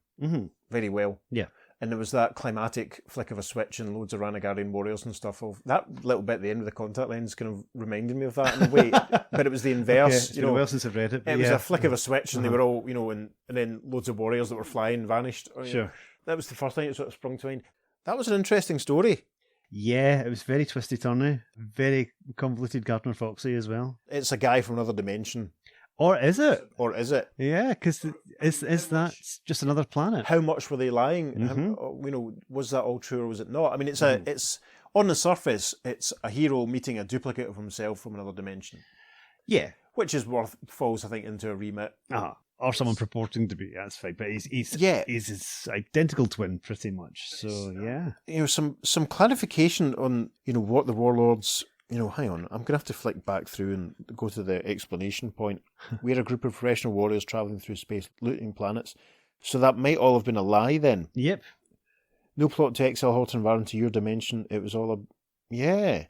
Very well. Yeah. And there was that climatic flick of a switch and loads of Ranagarian warriors and stuff. That little bit at the end of the contact lens kind of reminded me of that in a way. But it was the inverse. Okay, it's been a while since I've read it. It was a flick of a switch and they were all, and then loads of warriors that were flying vanished. Sure. That was the first thing that sort of sprung to mind. That was an interesting story. Yeah, it was very twisty-turny. Very convoluted Gardner Foxy as well. It's a guy from another dimension. Or is it? Or is it? Yeah, because is that just another planet? How much were they lying? Was that all true or was it not? I mean, it's on the surface, it's a hero meeting a duplicate of himself from another dimension. Yeah. Which falls, I think, into a remit. Or someone purporting to be, that's fine. But he's his identical twin, pretty much. So, yeah. Some clarification on, what the warlords... hang on, I'm going to have to flick back through and go to the explanation point. We're a group of professional warriors travelling through space, looting planets. So that might all have been a lie then? Yep. No plot to exile Horton Varn to your dimension. It was all Yeah.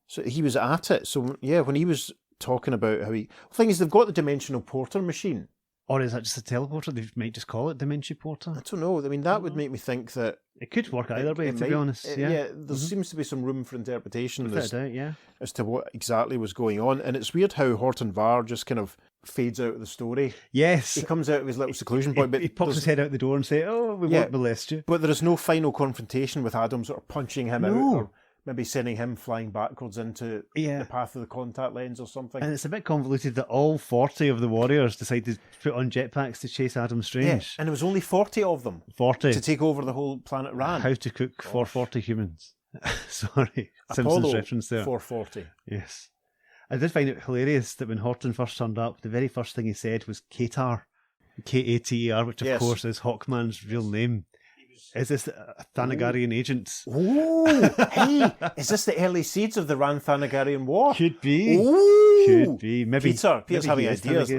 So he was at it. So, yeah, when he was talking about how the thing is, they've got the dimensional porter machine. Or is that just a teleporter? They might just call it Dimension Porter. I don't know. I mean, that would make me think that... It could work either way, to be honest. There seems to be some room for interpretation Without a doubt, as to what exactly was going on. And it's weird how Horton Var just kind of fades out of the story. Yes. He comes out of his little seclusion point. But he pops his head out the door and says, we won't molest you. But there is no final confrontation with Adam sort of punching him out or maybe sending him flying backwards into the path of the contact lens or something. And it's a bit convoluted that all 40 of the warriors decided to put on jetpacks to chase Adam Strange. Yeah, and there was only 40 of them. 40. To take over the whole planet Rann. How to cook for 40 humans. Sorry. Apollo Simpsons reference there. 440. Yes. I did find it hilarious that when Horton first turned up, the very first thing he said was Katar. K-A-T-E-R, which of course is Hawkman's real name. Is this a Thanagarian agent? Oh, hey, is this the early seeds of the Rann Thanagarian War? Could be. Ooh. Could be. Maybe Peter's having ideas.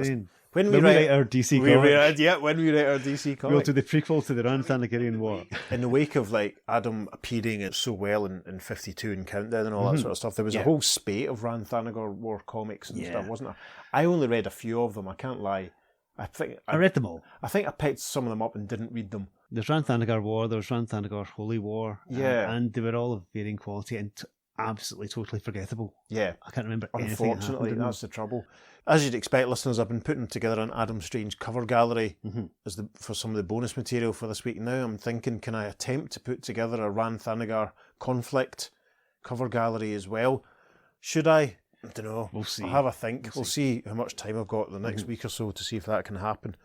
When we write our DC comics. When we write our DC comics. We'll do the prequel to the Rann Thanagarian War. In the wake of Adam appearing so well in 52 and Countdown and all that sort of stuff, there was a whole spate of Rann Thanagar War comics and stuff, wasn't there? I only read a few of them, I can't lie. I read them all. I think I picked some of them up and didn't read them. There's Rann Thanagar War, there's Rann Thanagar Holy War. Yeah. And they were all of varying quality and absolutely, totally forgettable. Yeah. I can't remember anything. Unfortunately, that's the trouble. As you'd expect, listeners, I've been putting together an Adam Strange cover gallery for some of the bonus material for this week. Now I'm thinking, can I attempt to put together a Rann Thanagar conflict cover gallery as well? Should I? I don't know. We'll see. I'll have a think. We'll see how much time I've got the next week or so to see if that can happen.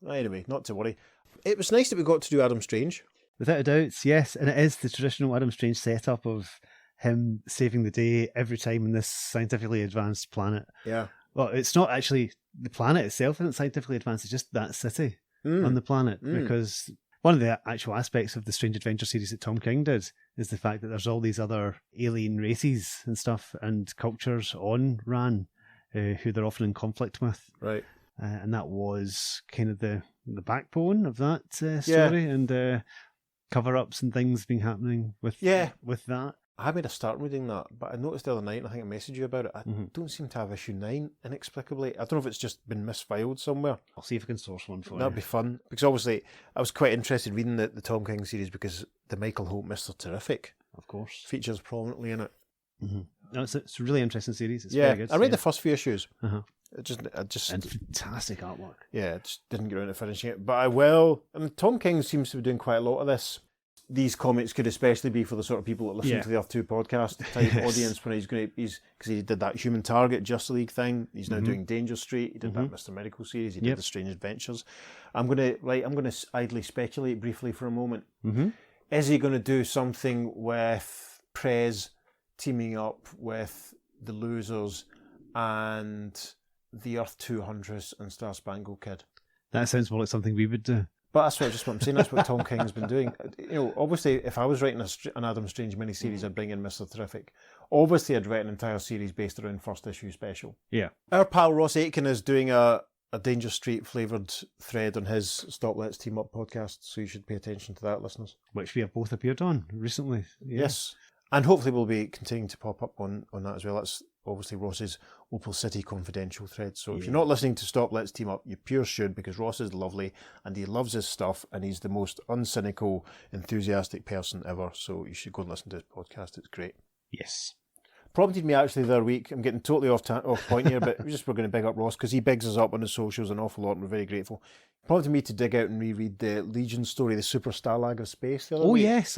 Anyway, not to worry. It was nice that we got to do Adam Strange. Without a doubt, yes. And it is the traditional Adam Strange setup of him saving the day every time on this scientifically advanced planet. Yeah. Well, it's not actually the planet itself isn't scientifically advanced, it's just that city on the planet. Because one of the actual aspects of the Strange Adventure series that Tom King did is the fact that there's all these other alien races and stuff and cultures on Rann who they're often in conflict with. Right. And that was kind of the backbone of that story and cover-ups and things being happening with that. I made a start reading that, but I noticed the other night, and I think I messaged you about it, I don't seem to have issue 9, inexplicably. I don't know if it's just been misfiled somewhere. I'll see if I can source one for you. That'd be fun. Because obviously, I was quite interested reading the Tom King series because the Michael Holt Mr. Terrific, of course, features prominently in it. No, it's a really interesting series. It's very good. I read the first few issues. And fantastic artwork. Yeah, I just didn't get around to finishing it, but I will. And Tom King seems to be doing quite a lot of this. These comics could especially be for the sort of people that listen to the Earth 2 podcast type audience when he's because he did that Human Target Just League thing. He's now doing Danger Street. He did that Mr. Medical series. He did the Strange Adventures. I'm going to idly speculate briefly for a moment. Is he going to do something with Prez teaming up with the Losers and the Earth 200s and Star Spangled Kid? That sounds more like something we would do. But that's what I'm saying. That's what Tom King's been doing. Obviously, if I was writing an Adam Strange miniseries, I'd bring in Mr. Terrific. Obviously, I'd write an entire series based around first issue special. Yeah. Our pal Ross Aitken is doing a Danger Street flavoured thread on his Stop Let's Team Up podcast, so you should pay attention to that, listeners. Which we have both appeared on recently. Yeah. Yes. And hopefully we'll be continuing to pop up on that as well. obviously Ross's Opal City Confidential thread. So if you're not listening to Stop Let's Team Up, you pure should, because Ross is lovely and he loves his stuff and he's the most uncynical, enthusiastic person ever. So you should go and listen to his podcast. It's great. Yes. Prompted me actually the other week, I'm getting totally off point here, but we're going to big up Ross because he bigs us up on his socials an awful lot and we're very grateful. Prompted me to dig out and reread the Legion story, the Super Stalag of Space, the other week. Yes,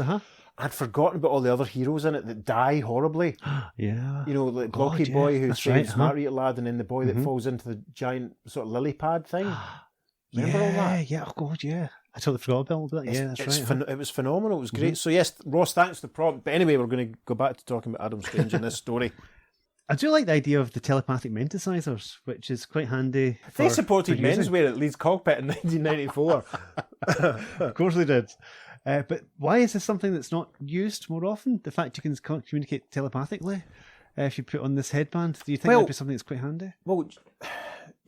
I'd forgotten about all the other heroes in it that die horribly. Yeah. You know, the blockade boy who That's saves right, Smart Eater Lad, and then the boy that falls into the giant sort of lily pad thing. Remember all that? Yeah, oh God, yeah. I totally forgot about all that. Yeah, that's right. It was phenomenal. It was great. So yes, Ross, thanks for the prompt. But anyway, we're going to go back to talking about Adam Strange in this story. I do like the idea of the telepathic menticizers, which is quite handy. They supported menswear at Leeds Cockpit in 1994. Of course they did. But why is this something that's not used more often? The fact you can communicate telepathically if you put on this headband. Do you think that'd be something that's quite handy? Well, do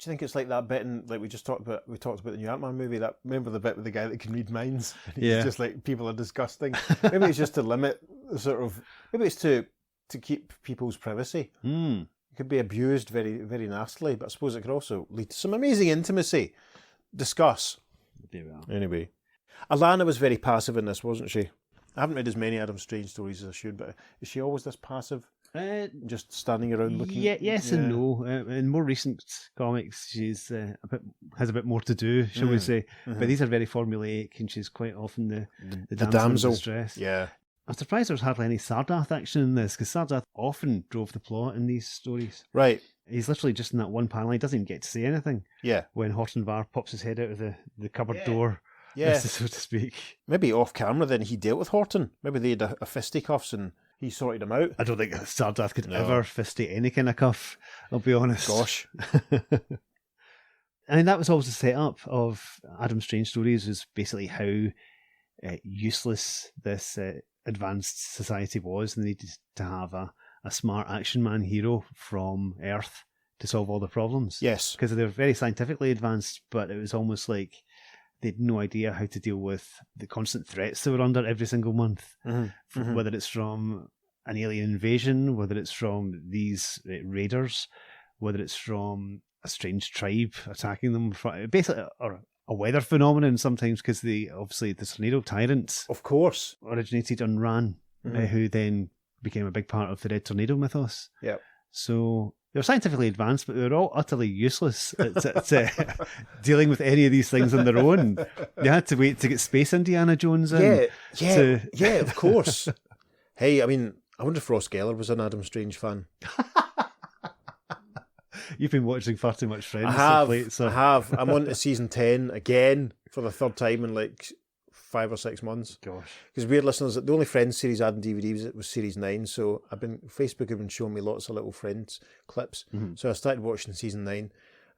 you think it's like that bit in, like we talked about the new Ant-Man movie, that, remember the bit with the guy that can read minds? He's just like, people are disgusting. Maybe it's just to limit the sort of, maybe it's to keep people's privacy. It could be abused very, very nastily, but I suppose it could also lead to some amazing intimacy. Discuss. Anyway. Alanna was very passive in this, wasn't she? I haven't read as many Adam Strange stories as I should, but is she always this passive? Just standing around looking? Yes and no. In more recent comics, she's has a bit more to do, shall we say. But these are very formulaic, and she's quite often the damsel in distress. Yeah. I'm surprised there's hardly any Sardath action in this, because Sardath often drove the plot in these stories. Right. He's literally just in that one panel. He doesn't even get to say anything. Yeah. When Horton-Var pops his head out of the cupboard door, so to speak. Maybe off camera then he dealt with Horton. Maybe they had a fisticuffs and he sorted him out. I don't think Sardath could ever fisty any kind of cuff, I'll be honest. Gosh. I mean, that was always the setup of Adam Strange stories, was basically how useless this advanced society was, and they needed to have a smart action man hero from Earth to solve all the problems. Yes. Because they were very scientifically advanced, but it was almost like they had no idea how to deal with the constant threats they were under every single month. Whether it's from an alien invasion, whether it's from these raiders, whether it's from a strange tribe attacking them, basically, or a weather phenomenon sometimes, because obviously the tornado tyrants, of course, originated on Rann, who then became a big part of the Red Tornado mythos. Yep. So they were scientifically advanced, but they were all utterly useless at dealing with any of these things on their own. They had to wait to get Space Indiana Jones in. Yeah, of course. Hey, I mean, I wonder if Ross Geller was an Adam Strange fan. You've been watching far too much Friends. I have. I'm on to season 10 again for the third time in like 5 or 6 months. Gosh. Because weird listeners, the only Friends series I had on DVD was series 9, so Facebook have been showing me lots of little Friends clips. So I started watching season 9,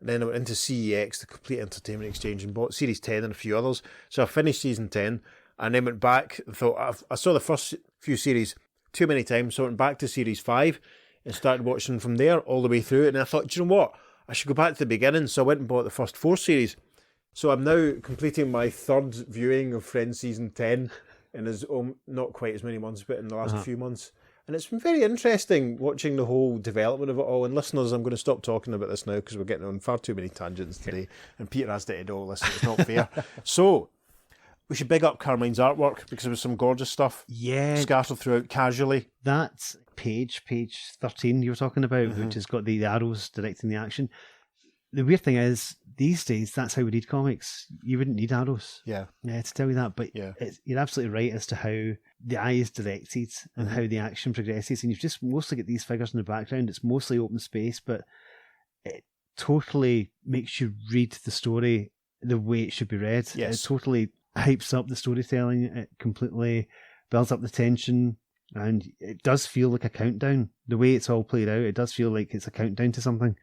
and then I went into CEX, the Complete Entertainment Exchange, and bought series 10 and a few others. So I finished season 10, and then went back and thought, I saw the first few series too many times, so I went back to series 5 and started watching from there all the way through it. And I thought, do you know what? I should go back to the beginning. So I went and bought the first 4 series. So I'm now completing my third viewing of Friends season 10 in not quite as many months, but in the last few months. And it's been very interesting watching the whole development of it all. And listeners, I'm going to stop talking about this now because we're getting on far too many tangents today. And Peter has to edit all this. It's not fair. So we should big up Carmine's artwork because there was some gorgeous stuff scattered throughout casually. That page 13 you were talking about, which has got the arrows directing the action. The weird thing is, these days, that's how we read comics. You wouldn't need arrows. Yeah, to tell you that. But you're absolutely right as to how the eye is directed and how the action progresses. And you've just mostly got these figures in the background. It's mostly open space, but it totally makes you read the story the way it should be read. Yes. It totally hypes up the storytelling. It completely builds up the tension. And it does feel like a countdown. The way it's all played out, it does feel like it's a countdown to something,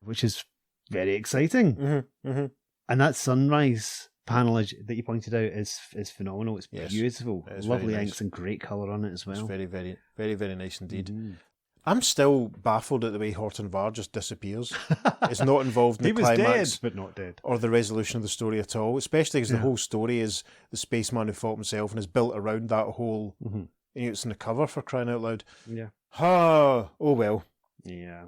which is very exciting. And that sunrise panel that you pointed out is phenomenal. It's beautiful. It's lovely inks and great colour on it as well. It's very, very, very, very nice indeed. I'm still baffled at the way Horton-Var just disappears. It's not involved in the climax. He was dead, but not dead. Or the resolution of the story at all, especially because the whole story is the spaceman who fought himself and is built around that whole... it's in the cover, for crying out loud. Yeah. Oh well. Yeah.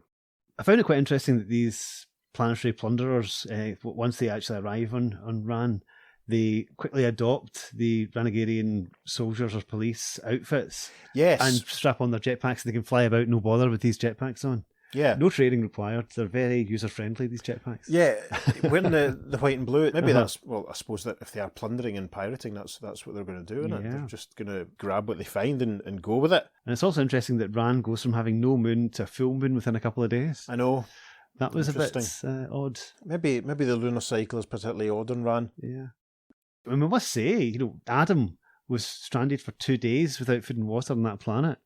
I found it quite interesting that these planetary plunderers, once they actually arrive on Rann, they quickly adopt the Ranagarian soldiers or police outfits. Yes. And strap on their jetpacks. They can fly about, no bother with these jetpacks on. Yeah. No training required. They're very user-friendly, these jetpacks. Yeah, wearing the white and blue. Maybe that's, well, I suppose that if they are plundering and pirating, that's what they're going to do, isn't it? They're just going to grab what they find and go with it. And it's also interesting that Rann goes from having no moon to a full moon within a couple of days. I know. That was a bit odd. Maybe the lunar cycle is particularly odd on Rann. Yeah. I mean, we must say, Adam was stranded for 2 days without food and water on that planet,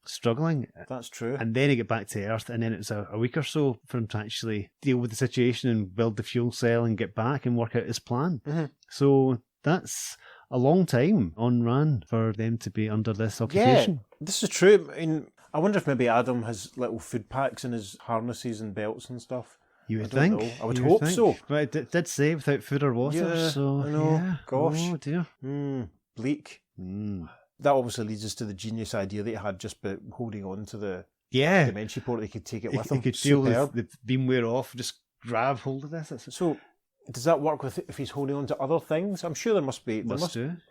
struggling. That's true. And then he got back to Earth, and then it was a week or so for him to actually deal with the situation and build the fuel cell and get back and work out his plan. Mm-hmm. So that's a long time on Rann for them to be under this occupation. Yeah, this is true. I mean, I wonder if maybe Adam has little food packs in his harnesses and belts and stuff. You would I don't think. know. I would hope so. But it did say without food or water, Yeah, so I know. yeah. Gosh. Oh dear. Bleak. That obviously leads us to the genius idea that he had just by holding on to the Dimension port. He could take it with him. He could feel the beam wear off, just grab hold of this. So, does that work with if he's holding on to other things? I'm sure there must be.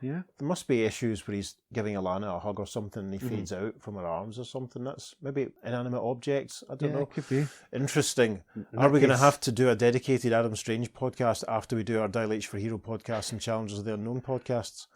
Yeah. There must be issues where he's giving Alanna a hug or something and he fades out from her arms or something. That's maybe inanimate objects. I don't know. It could be. Interesting. Are we going to have to do a dedicated Adam Strange podcast after we do our Dial H for Hero podcast and Challengers of the Unknown podcasts?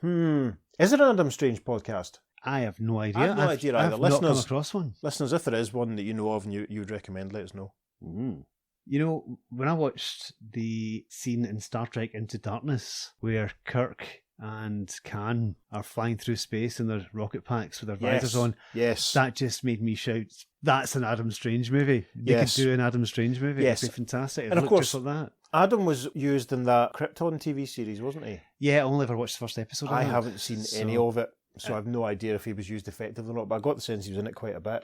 Is it an Adam Strange podcast? I have no idea. I have no idea either. I've not come across one. Listeners, if there is one that you know of and you would recommend, let us know. When I watched the scene in Star Trek Into Darkness where Kirk and Khan are flying through space in their rocket packs with their visors on, that just made me shout, that's an Adam Strange movie. They could do an Adam Strange movie. It'd be fantastic. And of course, just like that. Adam was used in that Krypton TV series, wasn't he? Yeah, I only ever watched the first episode of I it. haven't seen any of it, so I have no idea if he was used effectively or not, but I got the sense he was in it quite a bit.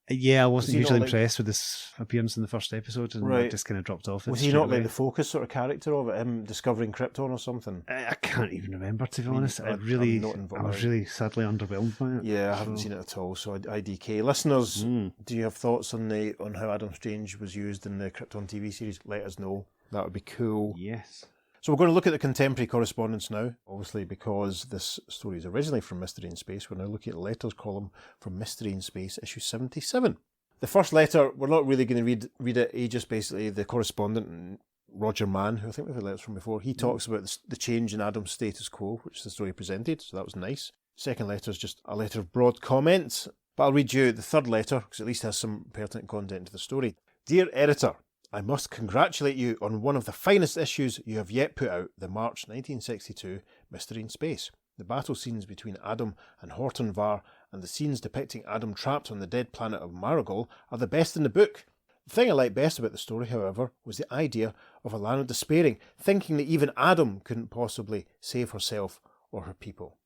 Yeah, I wasn't usually impressed with his appearance in the first episode, and I just kind of dropped off. Was he not like the focus sort of character of it, him discovering Krypton or something? I can't even remember, to be honest. I was really sadly underwhelmed by it. Yeah, I haven't seen it at all, so IDK. Listeners, do you have thoughts on how Adam Strange was used in the Krypton TV series? Let us know. That would be cool. Yes. So we're going to look at the contemporary correspondence now, obviously because this story is originally from Mystery in Space. We're now looking at the letters column from Mystery in Space, issue 77. The first letter, we're not really going to read it. He just basically, the correspondent, Roger Mann, who I think we've had letters from before, he talks about the change in Adam's status quo, which the story presented, so that was nice. Second letter is just a letter of broad comment, but I'll read you the third letter, because at least it has some pertinent content to the story. Dear Editor, I must congratulate you on one of the finest issues you have yet put out, the March 1962 Mystery in Space. The battle scenes between Adam and Horton Var and the scenes depicting Adam trapped on the dead planet of Marigol are the best in the book. The thing I liked best about the story, however, was the idea of Alanna despairing, thinking that even Adam couldn't possibly save herself or her people.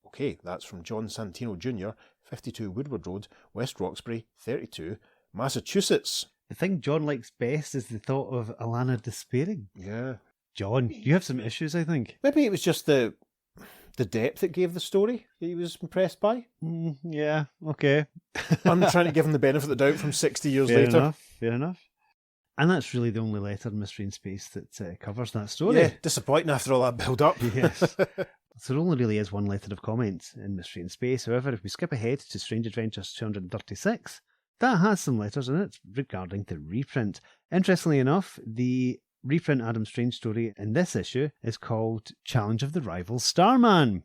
Okay, that's from John Santino Jr., 52 Woodward Road, West Roxbury, 32, Massachusetts. The thing John likes best is the thought of Alanna despairing. Yeah. John, you have some issues, I think. Maybe it was just the depth it gave the story that he was impressed by. Yeah, okay. I'm trying to give him the benefit of the doubt from 60 years later. Fair enough. And that's really the only letter in Mystery in Space that covers that story. Yeah, disappointing after all that build-up. Yes. So there only really is one letter of comment in Mystery in Space. However, if we skip ahead to Strange Adventures 236, that has some letters in it regarding the reprint. Interestingly enough, the reprint Adam Strange story in this issue is called Challenge of the Rival Starman,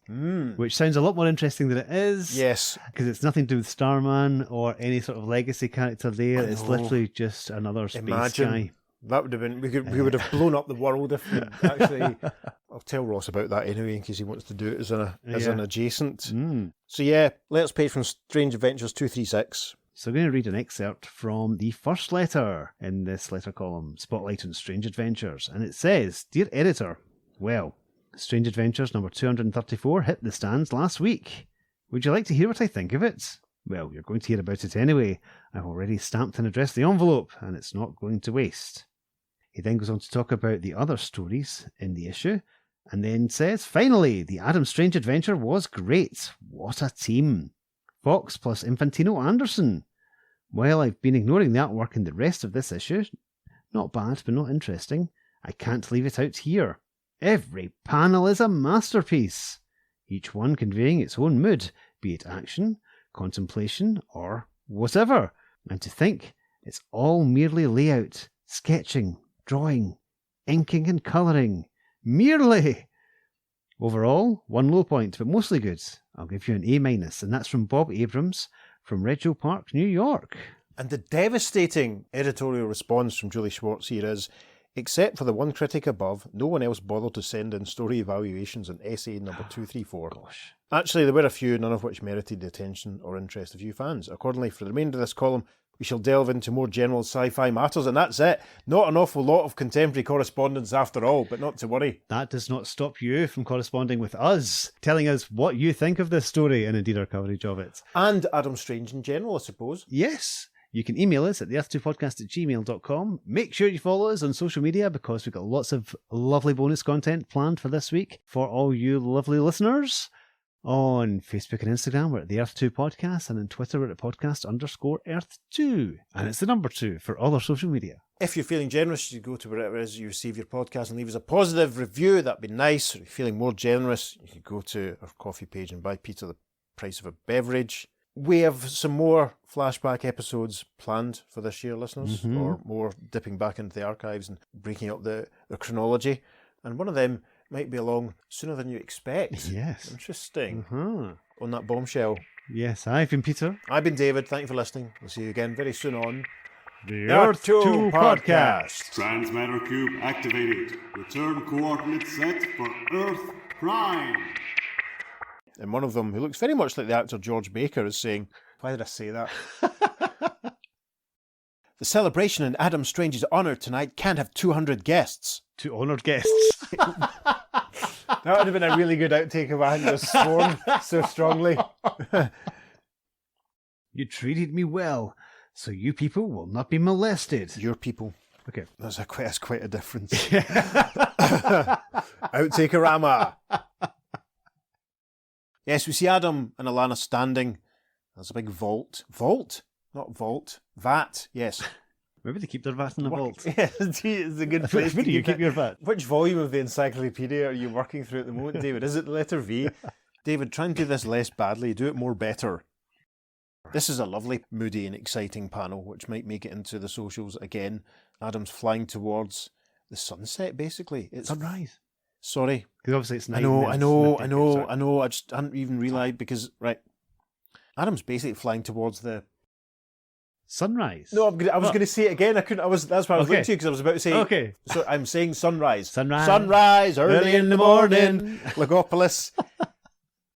which sounds a lot more interesting than it is. Yes. Because it's nothing to do with Starman or any sort of legacy character there. It's literally just another space guy. That would have been, we would have blown up the world if we actually, I'll tell Ross about that anyway in case he wants to do it as an adjacent. So yeah, letters page from Strange Adventures 236. So I'm going to read an excerpt from the first letter in this letter column, Spotlight on Strange Adventures, and it says, Dear Editor, well, Strange Adventures number 234 hit the stands last week. Would you like to hear what I think of it? Well, you're going to hear about it anyway. I've already stamped and addressed the envelope, and it's not going to waste. He then goes on to talk about the other stories in the issue, and then says, Finally, the Adam Strange adventure was great. What a team. Fox plus Infantino Anderson. While I've been ignoring the artwork in the rest of this issue, not bad but not interesting, I can't leave it out here. Every panel is a masterpiece, each one conveying its own mood, be it action, contemplation, or whatever. And to think, it's all merely layout, sketching, drawing, inking and colouring. Merely! Overall, one low point, but mostly good. I'll give you an A-, and that's from Bob Abrams from Regio Park, New York. And the devastating editorial response from Julie Schwartz here is, except for the one critic above, no one else bothered to send in story evaluations on essay number 234. Gosh. Actually, there were a few, none of which merited the attention or interest of you fans. Accordingly, for the remainder of this column, we shall delve into more general sci-fi matters, and that's it. Not an awful lot of contemporary correspondence after all, but not to worry. That does not stop you from corresponding with us, telling us what you think of this story and indeed our coverage of it. And Adam Strange in general, I suppose. Yes. You can email us at theearth2podcast@gmail.com. Make sure you follow us on social media because we've got lots of lovely bonus content planned for this week for all you lovely listeners. On Facebook and Instagram, we're at the Earth2 Podcast, and on Twitter, we're at podcast_Earth2. And it's the number 2 for all our social media. If you're feeling generous, you go to wherever it is you receive your podcast and leave us a positive review. That'd be nice. Or if you're feeling more generous, you can go to our coffee page and buy Peter the price of a beverage. We have some more flashback episodes planned for this year, listeners, or more dipping back into the archives and breaking up the chronology. And one of them might be along sooner than you expect. Yes. Interesting. On that bombshell. Yes, I've been Peter. I've been David. Thank you for listening. We'll see you again very soon on The Earth2 Podcast. Transmatter cube activated. Return coordinates set for Earth Prime. And one of them, who looks very much like the actor George Baker, is saying, why did I say that? The celebration in Adam Strange's honour tonight can't have 200 guests. 2 honoured guests. That would have been a really good outtake if I hadn't just sworn so strongly. You treated me well, so you people will not be molested. Your people. Okay. That's quite a difference. Outtake-O-Rama. Yes, we see Adam and Alanna standing. There's a big vault. Vault? Not vault. Vat, yes. Maybe they keep their vat in the vault. Yeah, it's a good place. Where do you keep your vat? Which volume of the encyclopedia are you working through at the moment, David? Is it the letter V? David, try and do this less badly. Do it more better. This is a lovely, moody and exciting panel, which might make it into the socials again. Adam's flying towards the sunset, basically. It's sunrise. Sorry. Because obviously it's night. I know. I just hadn't even realised because, right, Adam's basically flying towards the sunrise. No, I was going to say it again. I couldn't. That's why I was looking to you because I was about to say. Okay. So I'm saying sunrise. Sunrise. Sunrise early in the morning. Legopolis.